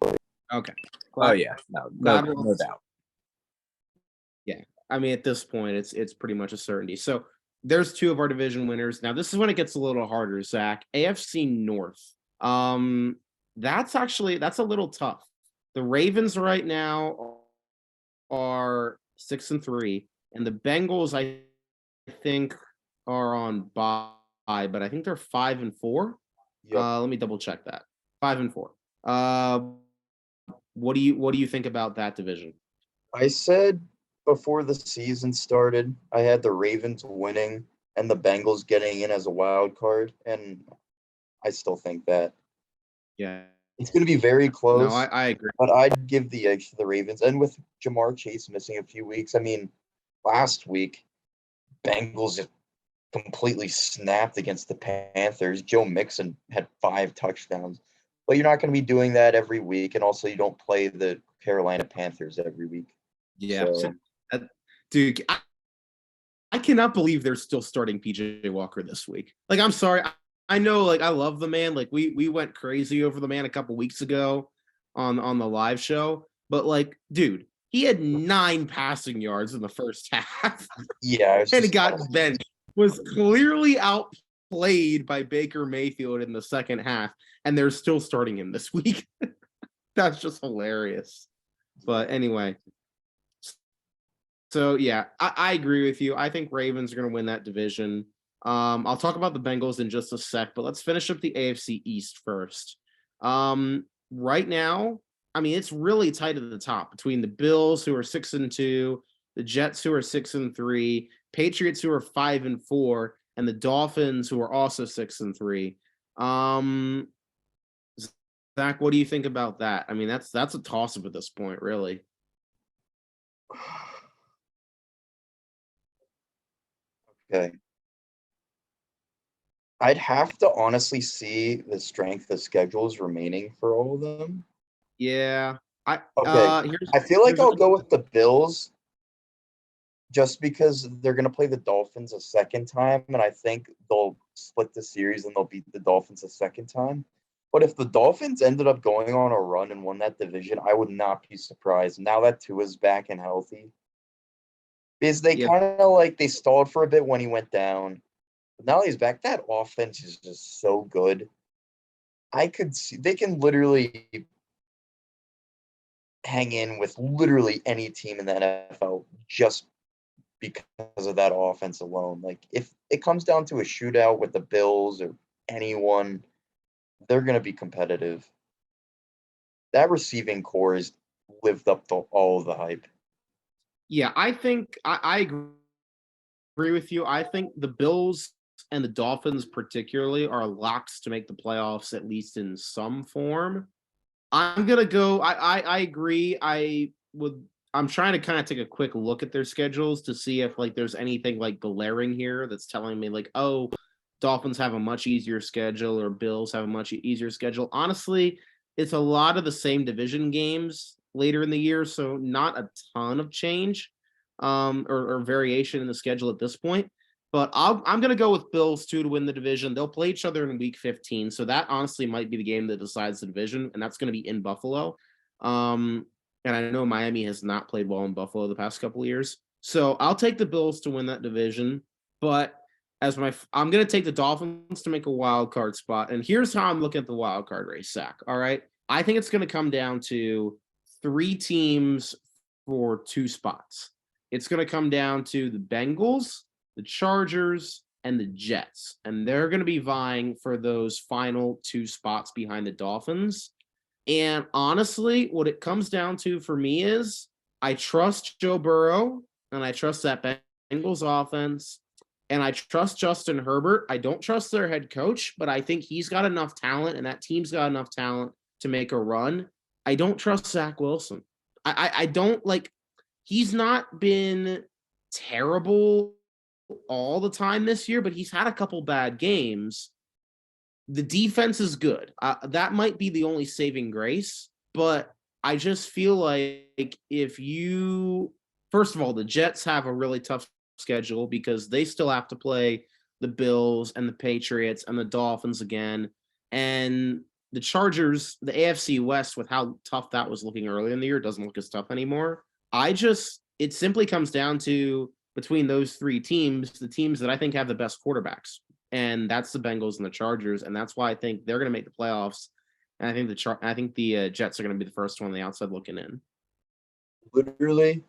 Okay. Oh yeah, no doubt. Yeah, I mean at this point it's pretty much a certainty. So there's two of our division winners. Now this is when it gets a little harder, Zach. AFC North. That's a little tough. The Ravens right now are 6-3, and the Bengals I think are on bye, but I think they're 5-4. Yep. Let me double check that. 5-4. What do you think about that division? I said before the season started, I had the Ravens winning and the Bengals getting in as a wild card, and I still think that. Yeah. It's going to be very close. No, I agree. But I'd give the edge to the Ravens. And with Jamar Chase missing a few weeks, I mean, last week, Bengals just completely snapped against the Panthers. Joe Mixon had 5 touchdowns. But you're not going to be doing that every week. And also, you don't play the Carolina Panthers every week. Yeah. So, Dude, I cannot believe they're still starting PJ Walker this week. Like, I'm sorry. I know, like, I love the man. Like, we went crazy over the man a couple weeks ago on the live show. But, like, dude, he had 9 passing yards in the first half. yeah. And he got benched. Was clearly outplayed by Baker Mayfield in the second half. And they're still starting him this week. That's just hilarious. But anyway. So yeah, I agree with you. I think Ravens are going to win that division. I'll talk about the Bengals in just a sec, but let's finish up the AFC East first. Right now, I mean, it's really tight at the top between the Bills, who are 6-2, the Jets, who are 6-3, Patriots, who are 5-4, and the Dolphins, who are also 6-3. Zach, what do you think about that? I mean, that's a toss-up at this point, really. Okay. I'd have to honestly see the strength of schedules remaining for all of them. Yeah. Okay. I feel like I'll go with the Bills just because they're going to play the Dolphins a second time, and I think they'll split the series and they'll beat the Dolphins a second time. But if the Dolphins ended up going on a run and won that division, I would not be surprised. Now that Tua's back and healthy, Because they Yeah. kind of like they stalled for a bit when he went down. But now he's back. That offense is just so good. I could see they can literally hang in with literally any team in the NFL just because of that offense alone. Like if it comes down to a shootout with the Bills or anyone, they're going to be competitive. That receiving core has lived up to all of the hype. Yeah, I think I agree with you. I think the Bills and the Dolphins particularly are locks to make the playoffs at least in some form. I'm gonna go. I agree. I'm trying to kind of take a quick look at their schedules to see if like there's anything like glaring here that's telling me like, oh, Dolphins have a much easier schedule or Bills have a much easier schedule. Honestly, it's a lot of the same division games later in the year, so not a ton of change or variation in the schedule at this point. But I'm going to go with Bills too to win the division. They'll play each other in week 15. So that honestly might be the game that decides the division. And that's going to be in Buffalo. And I know Miami has not played well in Buffalo the past couple of years. So I'll take the Bills to win that division. But I'm going to take the Dolphins to make a wild card spot. And here's how I'm looking at the wild card race, Zach. All right. I think it's going to come down to 3 teams for 2 spots. It's going to come down to the Bengals, the Chargers, and the Jets. And they're going to be vying for those final 2 spots behind the Dolphins. And honestly, what it comes down to for me is I trust Joe Burrow and I trust that Bengals offense and I trust Justin Herbert. I don't trust their head coach, but I think he's got enough talent and that team's got enough talent to make a run. I don't trust Zach Wilson. I don't like, he's not been terrible all the time this year, but he's had a couple bad games. The defense is good. That might be the only saving grace, but I just feel like if you, first of all, the Jets have a really tough schedule because they still have to play the Bills and the Patriots and the Dolphins again. And the Chargers, the AFC West, with how tough that was looking earlier in the year, doesn't look as tough anymore. It simply comes down to between those 3 teams, the teams that I think have the best quarterbacks. And that's the Bengals and the Chargers, and that's why I think they're going to make the playoffs. And I think the Jets are going to be the first one on the outside looking in. Literally,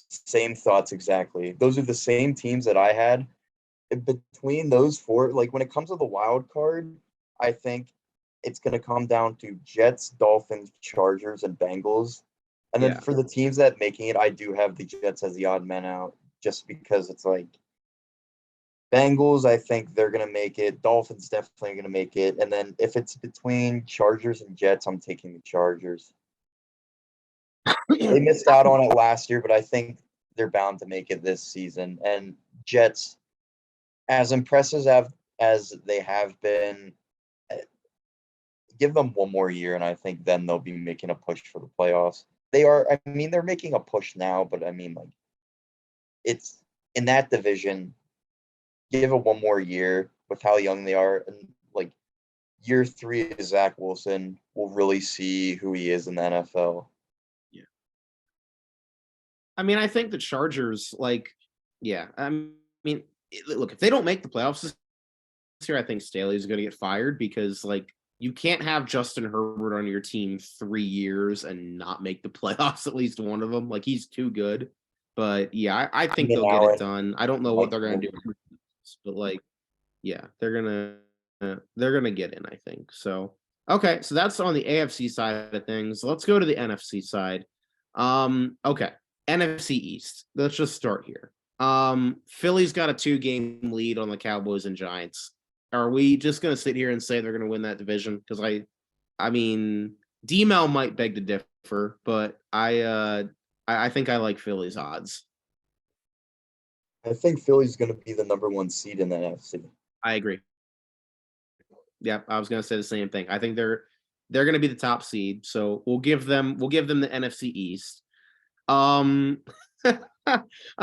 same thoughts exactly. Those are the same teams that I had. Between those 4, like when it comes to the wild card, I think it's going to come down to Jets, Dolphins, Chargers, and Bengals. And then for the teams that making it, I do have the Jets as the odd man out, just because it's like Bengals, I think they're going to make it. Dolphins definitely going to make it. And then if it's between Chargers and Jets, I'm taking the Chargers. They missed out on it last year, but I think they're bound to make it this season. And Jets, as impressive as they have been, give them one more year, and I think then they'll be making a push for the playoffs. They're making a push now, but I mean, like, it's in that division. Give it one more year with how young they are, and like year 3 is Zach Wilson. We'll really see who he is in the NFL. Yeah. I mean, I think the Chargers, look, if they don't make the playoffs this year, I think Staley's going to get fired because, like, you can't have Justin Herbert on your team 3 years and not make the playoffs, at least one of them. Like, he's too good. But, yeah, I think they'll get it done. I don't know what they're going to do. But like, yeah, they're gonna get in, I think. So okay, so that's on the AFC side of things. Let's go to the NFC side. Okay, NFC East. Let's just start here. Philly's got a 2-game lead on the Cowboys and Giants. Are we just gonna sit here and say they're gonna win that division? Because I mean, D-Mel might beg to differ, but I think I like Philly's odds. I think Philly's going to be the number 1 seed in the NFC. I agree. Yeah, I was going to say the same thing. I think they're going to be the top seed, so we'll give them the NFC East. I'm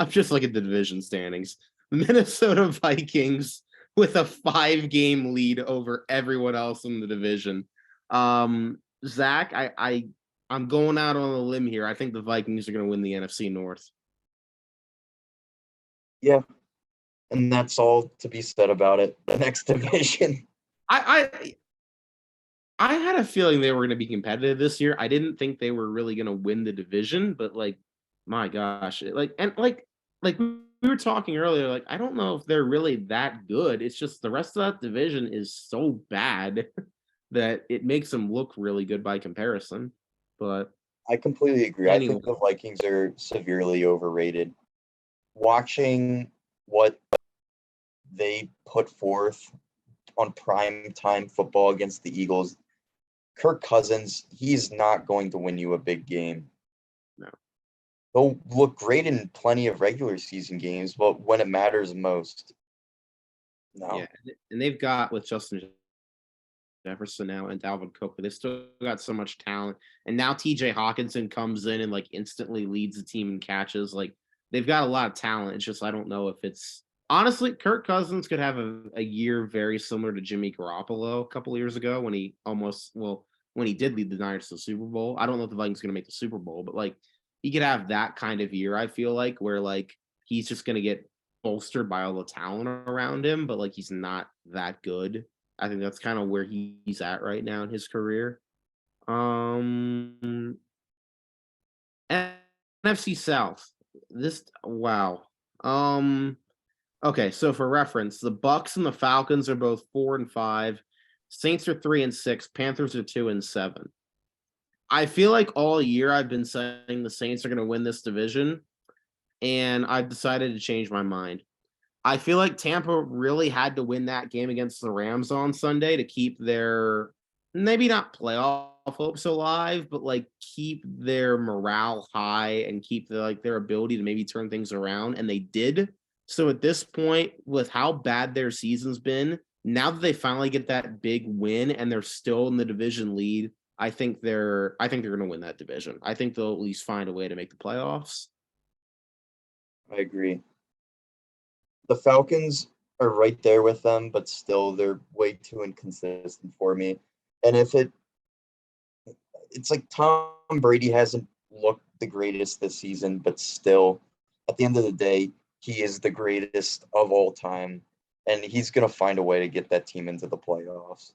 just looking at the division standings. Minnesota Vikings with a 5-game lead over everyone else in the division. Zach, I'm going out on a limb here. I think the Vikings are going to win the NFC North. Yeah, and that's all to be said about it. The next division. I I had a feeling they were going to be competitive this year. I didn't think they were really going to win the division, but like, my gosh, like we were talking earlier, like I don't know if they're really that good. It's just the rest of that division is so bad that it makes them look really good by comparison. But I completely agree. I anyway, think the Vikings are severely overrated. Watching what they put forth on prime time football against the Eagles, Kirk Cousins, he's not going to win you a big game. no. He'll look great in plenty of regular season games, but when it matters most, no. Yeah, and they've got with Justin Jefferson now and Dalvin Cook, but they've still got so much talent. And now TJ Hawkinson comes in and like instantly leads the team in catches. Like they've got a lot of talent. It's just I don't know if it's honestly Kirk Cousins could have a year very similar to Jimmy Garoppolo a couple of years ago when he almost when he did lead the Niners to the Super Bowl. I don't know if the Vikings are gonna make the Super Bowl, but like he could have that kind of year, I feel like, where like he's just gonna get bolstered by all the talent around him, but like he's not that good. I think that's kind of where he's at right now in his career. Um, NFC South. This wow. Um, okay, so for reference, the Bucks and the Falcons are both 4-5. Saints are 3-6. Panthers are 2-7. I feel like all year I've been saying the Saints are going to win this division, and I've decided to change my mind. I feel like Tampa really had to win that game against the Rams on Sunday to keep their maybe not playoff hopes alive, but like keep their morale high and keep their ability to maybe turn things around. And they did. So at this point, with how bad their season's been, now that they finally get that big win and they're still in the division lead, I think they're gonna win that division. I think they'll at least find a way to make the playoffs. I agree. The Falcons are right there with them, but still they're way too inconsistent for me. And if it's like Tom Brady hasn't looked the greatest this season, but still, at the end of the day, he is the greatest of all time, and he's gonna find a way to get that team into the playoffs.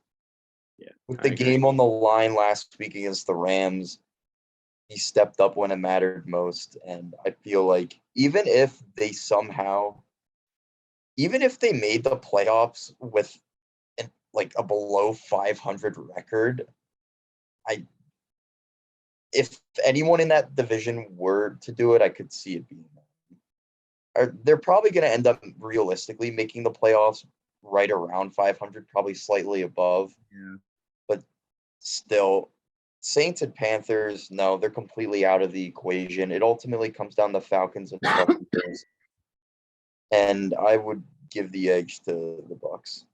Yeah, With I the agree. game on the line last week against the Rams, he stepped up when it mattered most, and I feel like even if they made the playoffs with like a below 500 record, I if anyone in that division were to do it, I could see it being them. They're probably going to end up realistically making the playoffs right around 500, probably slightly above, Yeah. but still, Saints and Panthers, no, they're completely out of the equation. It ultimately comes down to Falcons and Buccaneers, and I would give the edge to the Bucks.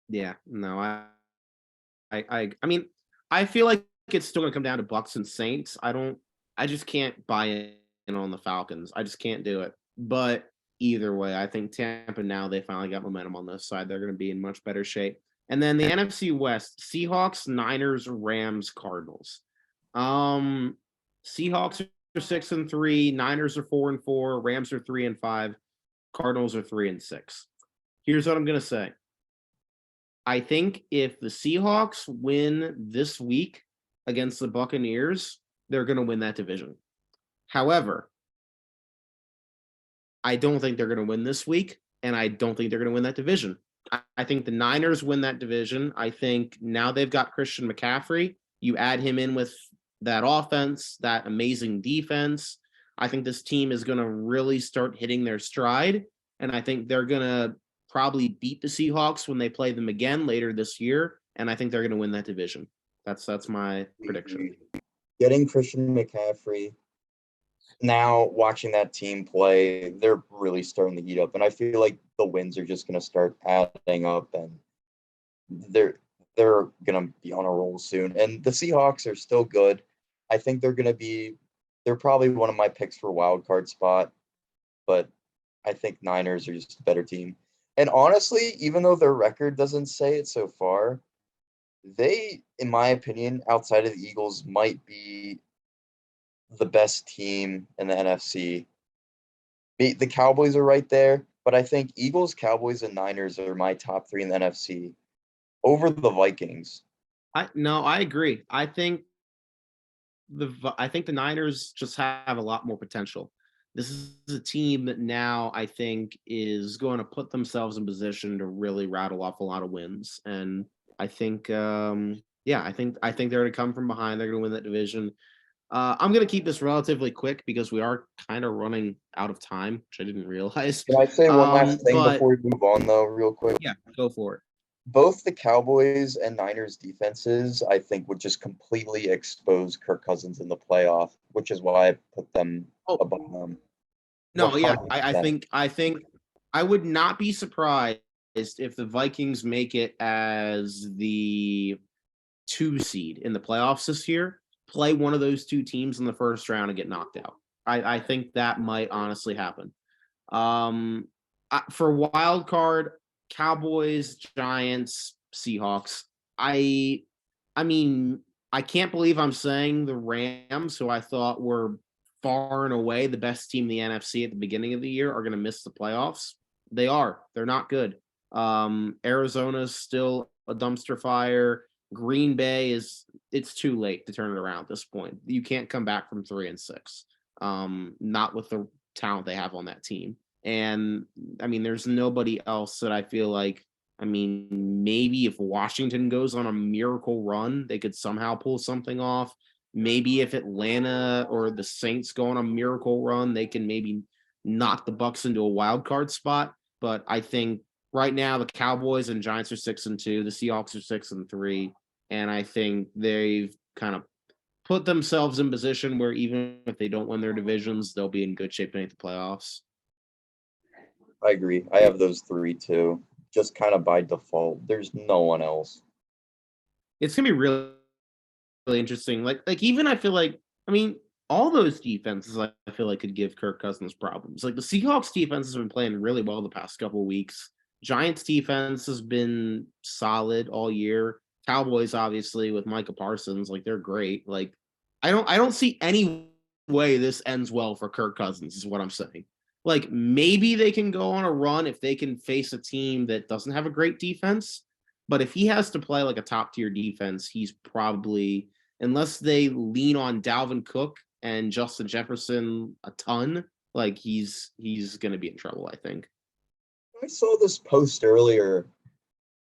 Yeah, no, I mean, I feel like it's still gonna come down to Bucks and Saints. I just can't buy in on the Falcons. I just can't do it. But either way, I think Tampa now they finally got momentum on this side. They're gonna be in much better shape. And then the NFC West, Seahawks, Niners, Rams, Cardinals. Um, Seahawks are 6-3, Niners are 4-4, Rams are 3-5, Cardinals are 3-6. Here's what I'm gonna say. I think if the Seahawks win this week against the Buccaneers, they're going to win that division. However, I don't think they're going to win this week, and I don't think they're going to win that division. I think the Niners win that division. I think now they've got Christian McCaffrey. You add him in with that offense, that amazing defense. I think this team is going to really start hitting their stride, and I think they're going to probably beat the Seahawks when they play them again later this year, and I think they're going to win that division. That's my prediction. Getting Christian McCaffrey, now watching that team play, they're really starting to heat up, and I feel like the wins are just going to start adding up, and they're they're going to be on a roll soon. And the Seahawks are still good. I think they're probably one of my picks for wild card spot, but I think Niners are just a better team. And honestly, even though their record doesn't say it so far, they, in my opinion, outside of the Eagles, might be the best team in the NFC. The Cowboys are right there, but I think Eagles, Cowboys, and Niners are my top three in the NFC over the Vikings. I agree. I think the Niners just have a lot more potential. This is a team that now I think is going to put themselves in position to really rattle off a lot of wins. And I think I think they're going to come from behind. They're going to win that division. I'm going to keep this relatively quick because we are kind of running out of time, which I didn't realize. Can I say one last thing But before we move on, though, real quick? yeah, go for it. Both the Cowboys and Niners defenses, I think, would just completely expose Kirk Cousins in the playoff, which is why I put them Oh, above them. no, yeah, 100%. I think I would not be surprised if the Vikings make it as the 2 seed in the playoffs this year, play one of those 2 teams in the first round and get knocked out. I think that might honestly happen. For wild card, Cowboys, Giants, Seahawks. I mean, I can't believe I'm saying the Rams, who I thought were far and away the best team in the NFC at the beginning of the year, are going to miss the playoffs. They are. They're not good. Arizona's still a dumpster fire. Green Bay it's too late to turn it around at this point. You can't come back from 3-6. Not with the talent they have on that team. And I mean, there's nobody else that I feel like, I mean, maybe if Washington goes on a miracle run, they could somehow pull something off. Maybe if Atlanta or the Saints go on a miracle run, they can maybe knock the Bucks into a wild card spot. But I think right now the Cowboys and Giants are 6-2, the Seahawks are 6-3, and I think they've kind of put themselves in position where even if they don't win their divisions, they'll be in good shape to make the playoffs. I agree. I have those 3 too, just kind of by default. There's no one else. It's gonna be really, really interesting. Like even I feel like, I mean, all those defenses I feel like could give Kirk Cousins problems. Like the Seahawks defense has been playing really well the past couple of weeks. Giants defense has been solid all year. Cowboys obviously with Micah Parsons, like they're great. Like I don't see any way this ends well for Kirk Cousins is what I'm saying. Like maybe they can go on a run if they can face a team that doesn't have a great defense. But if he has to play like a top tier defense, he's probably, unless they lean on Dalvin Cook and Justin Jefferson a ton, like he's going to be in trouble, I think. I saw this post earlier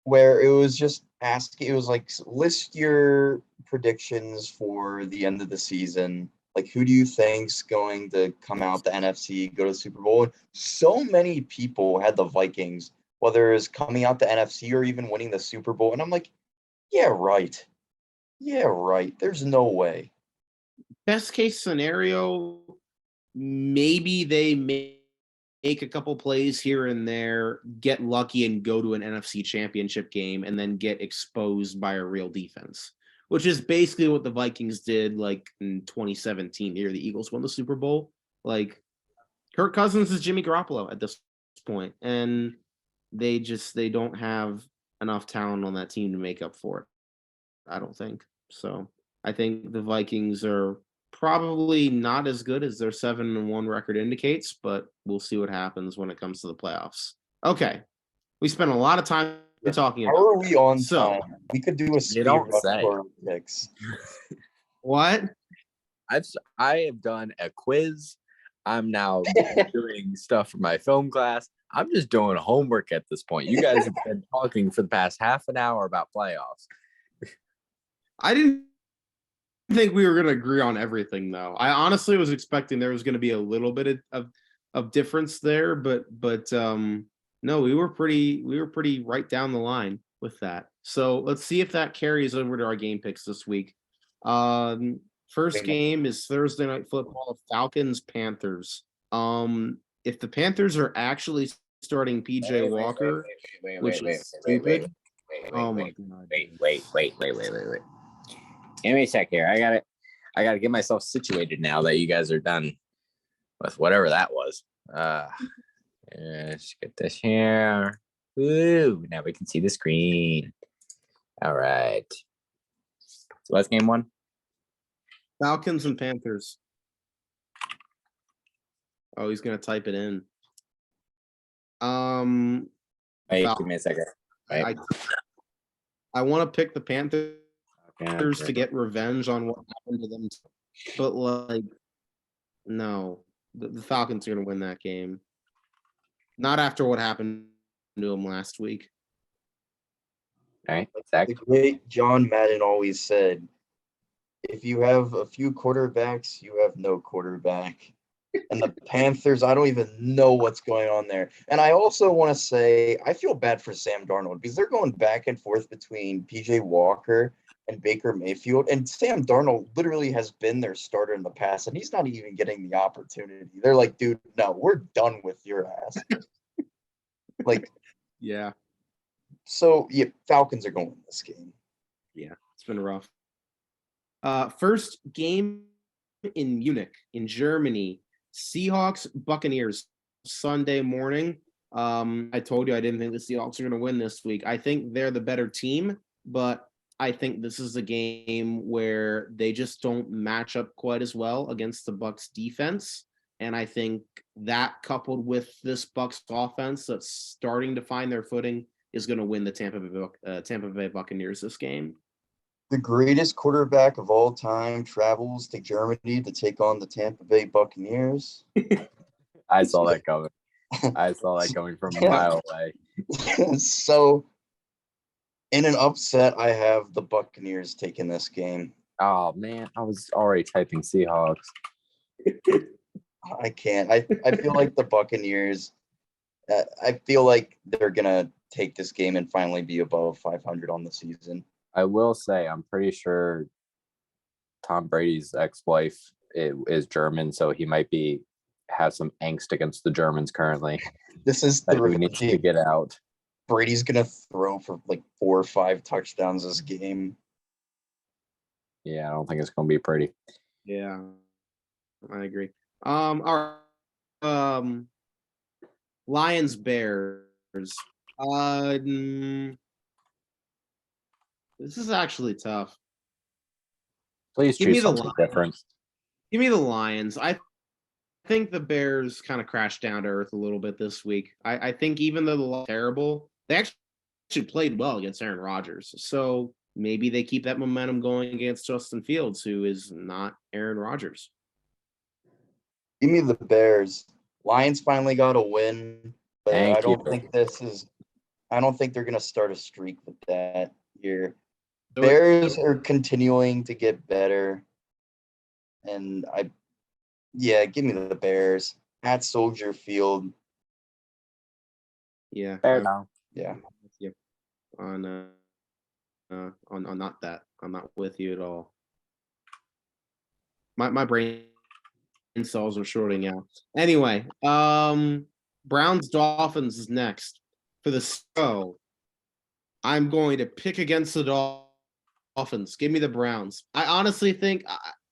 where it was just asking, it was like, list your predictions for the end of the season. Like, who do you think's going to come out the NFC, go to the Super Bowl? And so many people had the Vikings, whether it's coming out the NFC or even winning the Super Bowl. And I'm like, yeah, right. Yeah, right. There's no way. Best case scenario, maybe they make a couple plays here and there, get lucky and go to an NFC championship game and then get exposed by a real defense, which is basically what the Vikings did like in 2017 here. The Eagles won the Super Bowl. Like Kirk Cousins is Jimmy Garoppolo at this point, and they don't have enough talent on that team to make up for it. I don't think. So I think the Vikings are probably not as good as their 7-1 record indicates, but we'll see what happens when it comes to the playoffs. Okay. We spent a lot of time talking How about are we on so, time? We could do a speed don't run say. for our picks. what? I have done a quiz. I'm now doing stuff for my film class. I'm just doing homework at this point. You guys have been talking for the past half an hour about playoffs. I didn't think we were going to agree on everything, though. I honestly was expecting there was going to be a little bit of difference there, but no, we were pretty right down the line with that. So let's see if that carries over to our game picks this week. First game is Thursday Night Football, Falcons Panthers. If the Panthers are actually starting PJ Walker, which is stupid. Oh my god! Wait. Give me a sec here. I gotta get myself situated now that you guys are done with whatever that was. Let's get this here. Ooh, now we can see the screen. All right. So that's game 1. Falcons and Panthers. Oh, he's gonna type it in. Wait, Val- give me a second. Wait. I want to pick the Panthers Okay. to get revenge on what happened to them, but like, no, the Falcons are gonna win that game. Not after what happened to them last week. All right, Zach. The great John Madden always said, if you have a few quarterbacks, you have no quarterback. And the Panthers, I don't even know what's going on there. And I also want to say, I feel bad for Sam Darnold because they're going back and forth between PJ Walker and Baker Mayfield. And Sam Darnold literally has been their starter in the past, and he's not even getting the opportunity. They're like, dude, no, we're done with your ass. Like, Yeah, so yeah, Falcons are going to win this game. yeah, it's been rough. First game in Munich, in Germany. Seahawks, Buccaneers, Sunday morning. I told you I didn't think the Seahawks are going to win this week. I think they're the better team, but I think this is a game where they just don't match up quite as well against the Bucs defense. And I think that coupled with this Bucs offense that's starting to find their footing is going to win the Tampa Bay Buccaneers this game. The greatest quarterback of all time travels to Germany to take on the Tampa Bay Buccaneers. I saw that coming. I saw that coming from a mile away. So, in an upset, I have the Buccaneers taking this game. Oh man, I was already typing Seahawks. I can't. I feel like the Buccaneers. I feel like they're gonna take this game and finally be above 500 on the season. I will say, I'm pretty sure Tom Brady's ex-wife is German, so he might have some angst against the Germans currently. This is that the he needs to get out. Brady's gonna throw for like 4 or 5 touchdowns this game. Yeah, I don't think it's gonna be pretty. Yeah, I agree. All right. Lions Bears. This is actually tough. Please Give me choose the something Lions. different. Give me the Lions. I think the Bears kind of crashed down to earth a little bit this week. I think even though the Lions are terrible, they actually played well against Aaron Rodgers. So maybe they keep that momentum going against Justin Fields, who is not Aaron Rodgers. Give me the Bears. Lions finally got a win, but I don't think they're gonna start a streak with that here. Bears are continuing to get better, and give me the Bears at Soldier Field. Yeah, Fair now. Yeah. On not that. I'm not with you at all. My brain cells are shorting out. Anyway, Browns Dolphins is next for the show. I'm going to pick against the Dolphins. Give me the Browns. I honestly think,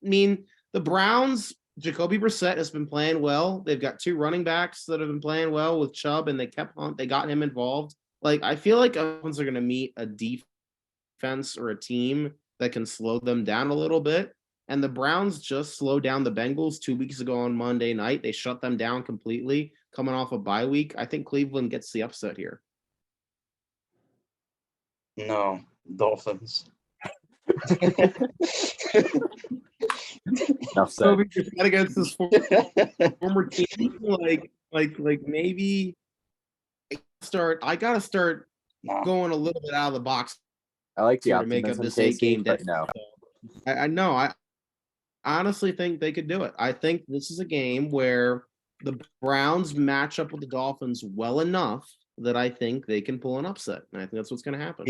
the Browns, Jacoby Brissett has been playing well. They've got 2 running backs that have been playing well with Chubb, and they got him involved. Like, I feel like Dolphins are going to meet a defense or a team that can slow them down a little bit. And the Browns just slowed down the Bengals 2 weeks ago on Monday night. They shut them down completely, coming off a bye week. I think Cleveland gets the upset here. No, Dolphins. So we just got against this former team, like maybe I gotta start going a little bit out of the box. I like the to make up optimism, this Casey, 8-game but no. I know. I honestly think they could do it. I think this is a game where the Browns match up with the Dolphins well enough that I think they can pull an upset. And I think that's what's going to happen.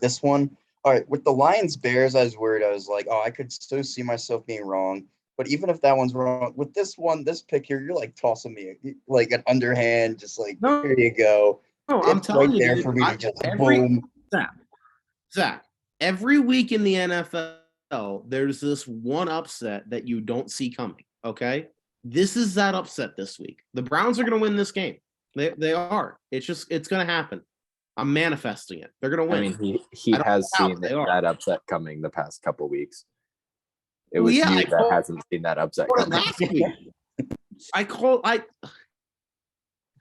This one, all right, with the Lions Bears, I was worried. I was like, I could still see myself being wrong. But even if that one's wrong, with this pick here, you're like tossing me like an underhand, just like, here you go. No, I'm telling you, there for me to just boom. Zach, every week in the NFL, there's this one upset that you don't see coming, okay? This is that upset this week. The Browns are going to win this game. They are. It's going to happen. I'm manifesting it. They're going to win. I mean, he has seen that upset coming the past couple weeks. It was you that hasn't seen that upset coming. Last week.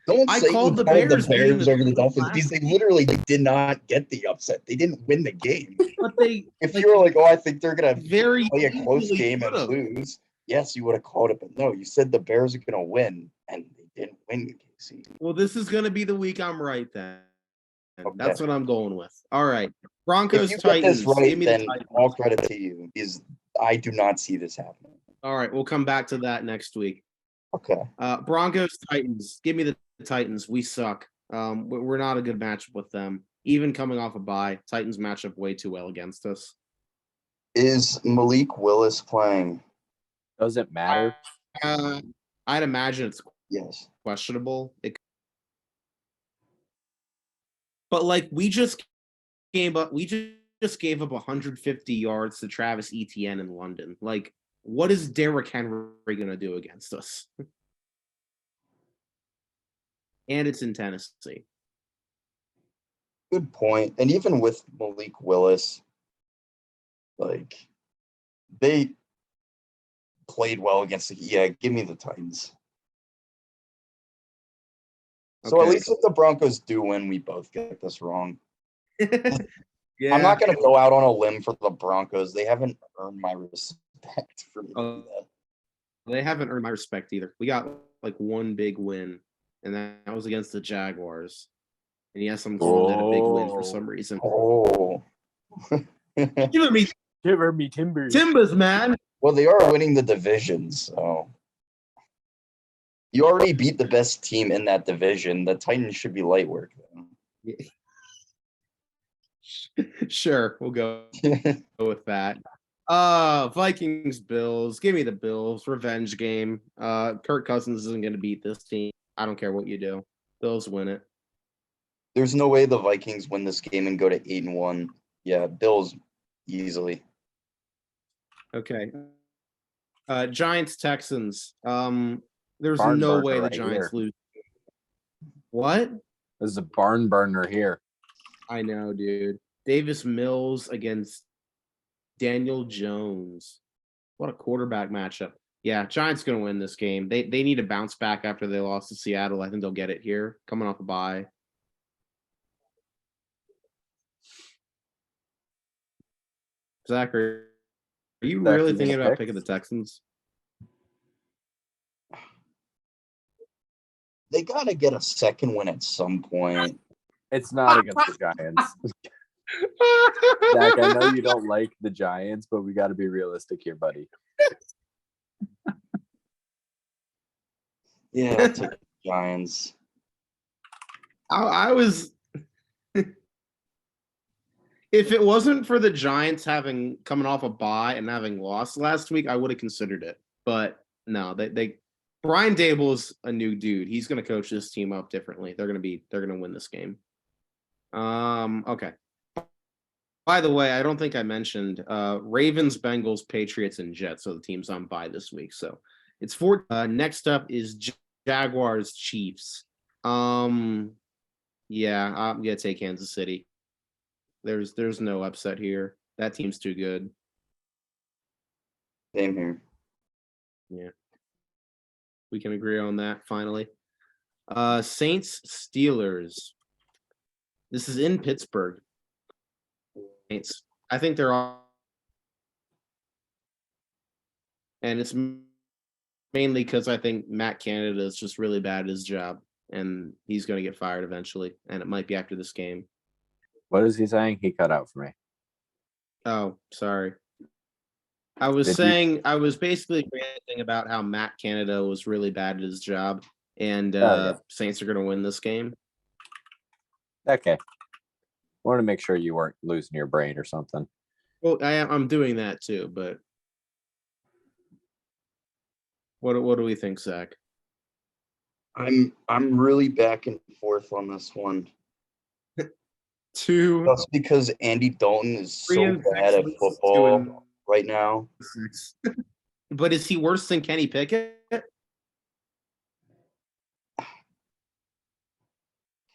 Don't I say called you the called Bears beating the over the Dolphins last because they literally did not get the upset. They didn't win the game. but they If you were like, oh, I think they're gonna very play a close easily game and could've. lose, yes, you would have called it. But no, you said the Bears are gonna win, and they didn't win, Casey. Well, this is gonna be the week I'm right then. Okay. That's what I'm going with. All right. If Broncos you get Titans. this right, Give me then the Titans. all credit to you. I do not see this happening. All right, we'll come back to that next week. Okay. Broncos Titans. Give me the Titans. We suck. We're not a good matchup with them. Even coming off a bye, Titans match up way too well against us. Is Malik Willis playing? Does it matter? I'd imagine it's Yes. questionable. But like we just gave up 150 yards to Travis Etienne in London. Like, what is Derrick Henry gonna do against us? And it's in Tennessee. Good point. And even with Malik Willis, like they played well against give me the Titans. So at least if the Broncos do win, we both get this wrong. Yeah. I'm not going to go out on a limb for the Broncos. They haven't earned my respect for me to do that. They haven't earned my respect either. We got like one big win, and that was against the Jaguars. And yes, I'm calling that a big win for some reason. Oh. Give me Timbers, man. Well, they are winning the division, so you already beat the best team in that division. The Titans should be light work then. Sure, we'll go with that. Vikings, Bills. Give me the Bills. Revenge game. Kirk Cousins isn't going to beat this team. I don't care what you do. Bills win it. There's no way the Vikings win this game and go to 8-1. Yeah, Bills easily. Okay. Giants, Texans. There's Barn no burner way the right Giants here. lose. What? This is a barn burner here. I know, dude. Davis Mills against Daniel Jones. What a quarterback matchup. Yeah, Giants going to win this game. They need to bounce back after they lost to Seattle. I think they'll get it here, coming off a bye. Zachary, are you Zach, really you thinking gonna about pick? picking the Texans? They got to get a second win at some point. It's not against the Giants. Zach, I know you don't like the Giants, but we got to be realistic here, buddy. Yeah, I'll take the Giants. I was if it wasn't for the Giants coming off a bye and having lost last week, I would have considered it. But no, they Brian Dable's a new dude. He's going to coach this team up differently. They're going to win this game. Okay. By the way, I don't think I mentioned Ravens, Bengals, Patriots, and Jets. So the teams on bye this week. So it's next up is Jaguars, Chiefs. Yeah, I'm gonna take Kansas City. There's no upset here. That team's too good. Same here. Yeah. We can agree on that finally. Saints, Steelers. This is in Pittsburgh. Saints. I think they're all, and it's mainly because I think Matt Canada is just really bad at his job, and he's going to get fired eventually, and it might be after this game. What is he saying? He cut out for me. Oh, sorry. I was basically ranting about how Matt Canada was really bad at his job, and Saints are going to win this game. Okay. Want to make sure you weren't losing your brain or something. Well, I'm doing that too, but what do we think, Zach? I'm really back and forth on this one. Just because Andy Dalton is so bad at football right now. But is he worse than Kenny Pickett?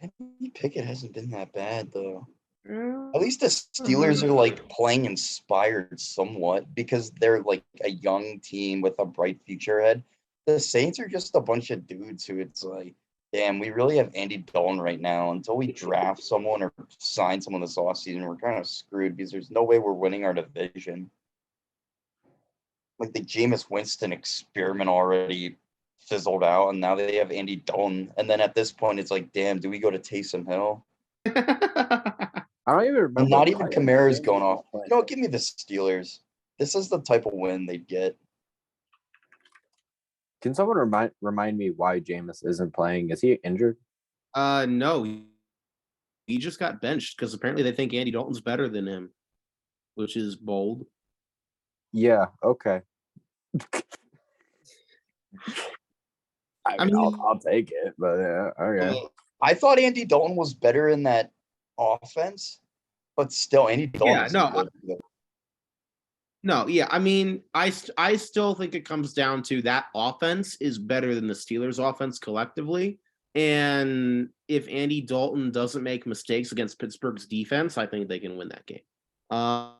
Kenny Pickett hasn't been that bad though. At least the Steelers are like playing inspired somewhat because they're like a young team with a bright future ahead. the Saints are just a bunch of dudes who it's like, damn, we really have Andy Dalton right now. Until we draft someone or sign someone this offseason, we're kind of screwed because there's no way we're winning our division. Like the Jameis Winston experiment already fizzled out, and now they have Andy Dalton. And then at this point, it's like, damn, do we go to Taysom Hill? I don't even remember. And not even Kamara's going off. You know, give me the Steelers. This is the type of win they'd get. Can someone remind me why Jameis isn't playing? Is he injured? No. He just got benched because apparently they think Andy Dalton's better than him, which is bold. Yeah, okay. I mean, I'll take it, but yeah, okay. I thought Andy Dalton was better in that offense, but still, Andy Dalton. I mean, I still think it comes down to that offense is better than the Steelers' offense collectively. And if Andy Dalton doesn't make mistakes against Pittsburgh's defense, I think they can win that game. All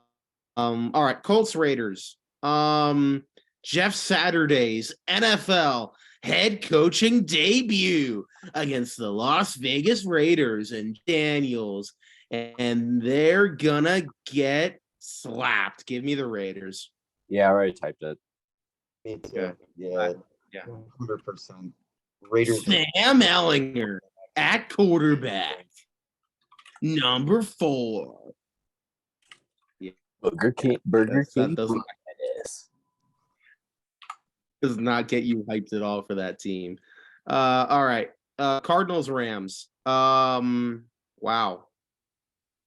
right, Colts Raiders. Jeff Saturday's NFL head coaching debut against the Las Vegas Raiders and Daniels, and they're gonna get slapped. Give me the Raiders. Yeah, I already typed it. Me too. Yeah. 100%. Raiders. Sam Ellinger at quarterback. Number 4. Burger King. Does not get you hyped at all for that team. All right. Cardinals Rams. Wow.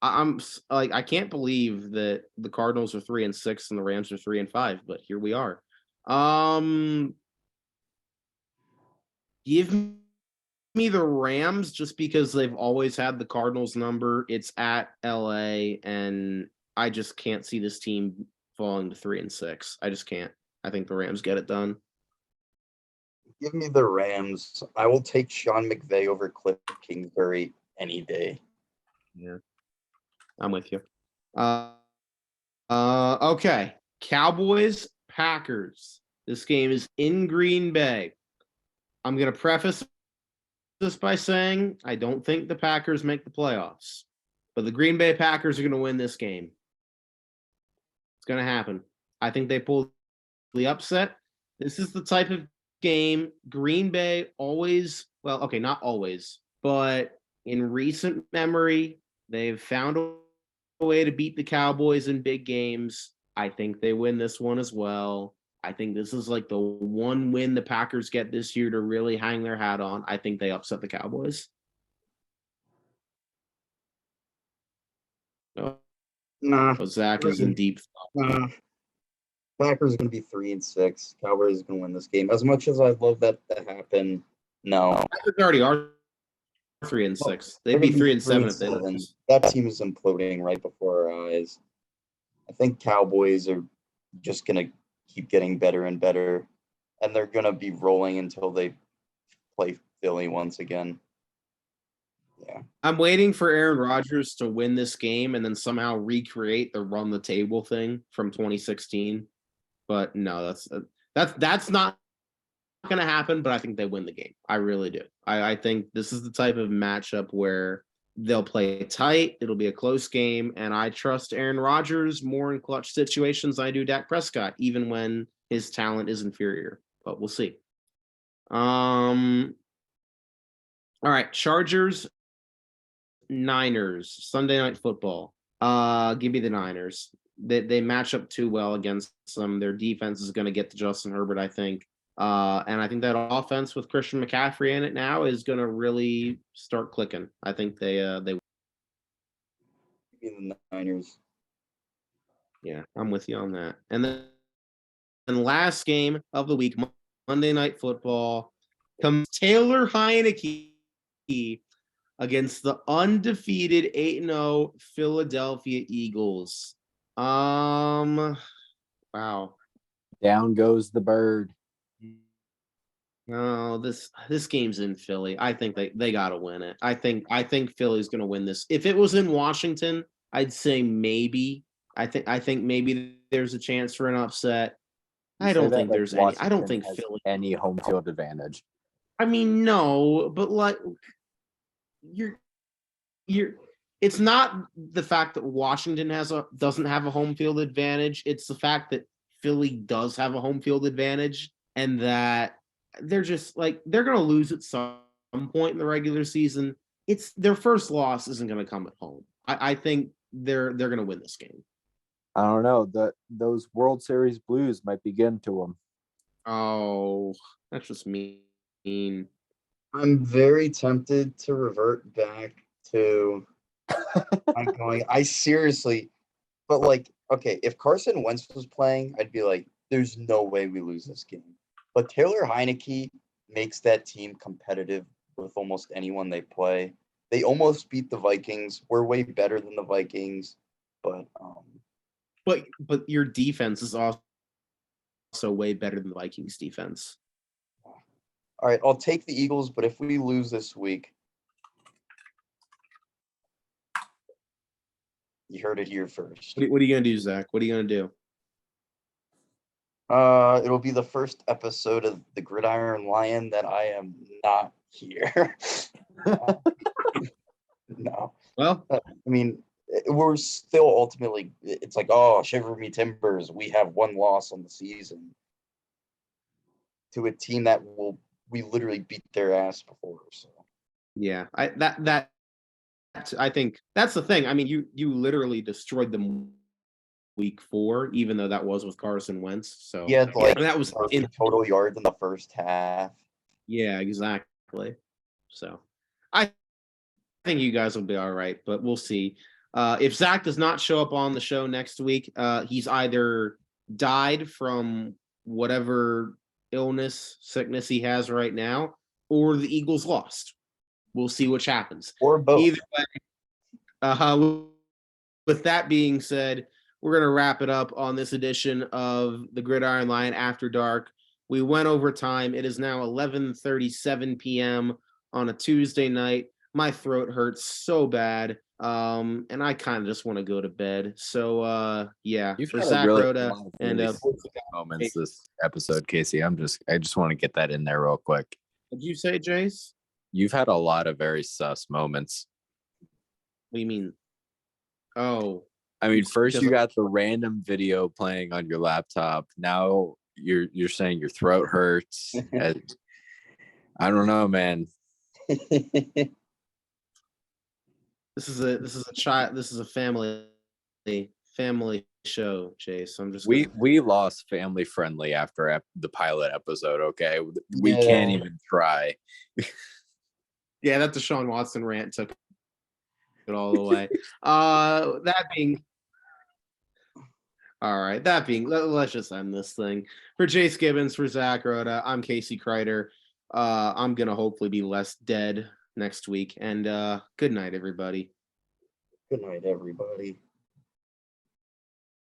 I'm like, I can't believe that the Cardinals are 3-6 and the Rams are 3-5, but here we are. Give me the Rams just because they've always had the Cardinals number. It's at LA, and I just can't see this team falling to 3-6. I just can't. I think the Rams get it done. Give me the Rams. I will take Sean McVay over Cliff Kingsbury any day. Yeah, I'm with you. Okay. Cowboys, Packers. This game is in Green Bay. I'm going to preface this by saying I don't think the Packers make the playoffs, but the Green Bay Packers are going to win this game. It's going to happen. I think they pull the upset. This is the type of game Green Bay always, well, okay, not always, but in recent memory, they've found a way to beat the Cowboys in big games. I think they win this one as well. I think this is like the one win the Packers get this year to really hang their hat on. I think they upset the Cowboys. Nah. Zach is in deep thought. Packers are going to be 3-6. Cowboys are going to win this game. As much as I'd love that to happen, no. Packers already are 3-6. They'd be 3-7 if they lose. That team is imploding right before our eyes. I think Cowboys are just going to keep getting better and better, and they're going to be rolling until they play Philly once again. Yeah. I'm waiting for Aaron Rodgers to win this game and then somehow recreate the run the table thing from 2016. But no, that's not going to happen, but I think they win the game. I really do. I think this is the type of matchup where they'll play tight. It'll be a close game, and I trust Aaron Rodgers more in clutch situations than I do Dak Prescott, even when his talent is inferior. But we'll see. All right, Chargers, Niners, Sunday Night Football. Give me the Niners. They match up too well against them. Their defense is going to get to Justin Herbert, I think. And I think that offense with Christian McCaffrey in it now is going to really start clicking. I think they the Niners. Yeah, I'm with you on that. And then the last game of the week, Monday Night Football, comes Taylor Heineke against the undefeated 8-0 Philadelphia Eagles. Wow. Down goes the bird. No, this game's in Philly. I think they gotta win it. I think Philly's gonna win this. If it was in Washington, I'd say maybe. I think maybe there's a chance for an upset. I don't think there's any. I don't think has Philly. any home field advantage. I mean, no, but like you're. It's not the fact that Washington doesn't have a home field advantage. It's the fact that Philly does have a home field advantage, and that they're just like they're going to lose at some point in the regular season. It's their first loss isn't going to come at home. I think they're going to win this game. I don't know. Those World Series blues might be getting to them. Oh, that's just mean. I'm very tempted to revert back to I seriously, but like, okay, if Carson Wentz was playing, I'd be like, there's no way we lose this game. But Taylor Heineke makes that team competitive with almost anyone they play. They almost beat the Vikings. We're way better than the Vikings, but your defense is also way better than the Vikings defense. All right, I'll take the Eagles, but if we lose this week, you heard it here first. What are you going to do, Zach? What are you going to do? It'll be the first episode of the Gridiron Lion that I am not here. No. Well, I mean, we're still ultimately, it's like, oh, shiver me timbers. We have one loss on the season to a team that we literally beat their ass before. So yeah, I think that's the thing. I mean, you literally destroyed them week 4, even though that was with Carson Wentz. So yeah, like that was in total yards in the first half. Yeah, exactly. So I think you guys will be all right, but we'll see. If Zach does not show up on the show next week, he's either died from whatever sickness he has right now, or the Eagles lost. We'll see which happens. Or both. Either way, with that being said, we're going to wrap it up on this edition of the Gridiron Lion After Dark. We went over time. It is now 11:37 p.m. on a Tuesday night. My throat hurts so bad, and I kind of just want to go to bed. So, yeah, You've for had Zach really Rhoda and moments this episode, Casey. I just want to get that in there real quick. What'd you say, Jace? You've had a lot of very sus moments. What do you mean? Oh, I mean, first you got the random video playing on your laptop. Now you're saying your throat hurts. I don't know, man. This is a family show, Chase. I'm just we lost family friendly after the pilot episode. Okay, we can't even try. Yeah, that Deshaun Watson rant took it all the way. That being all right. Let's just end this thing. For Jace Gibbons, for Zach Rhoda, I'm Casey Kreider. I'm gonna hopefully be less dead next week. And good night, everybody. Good night, everybody.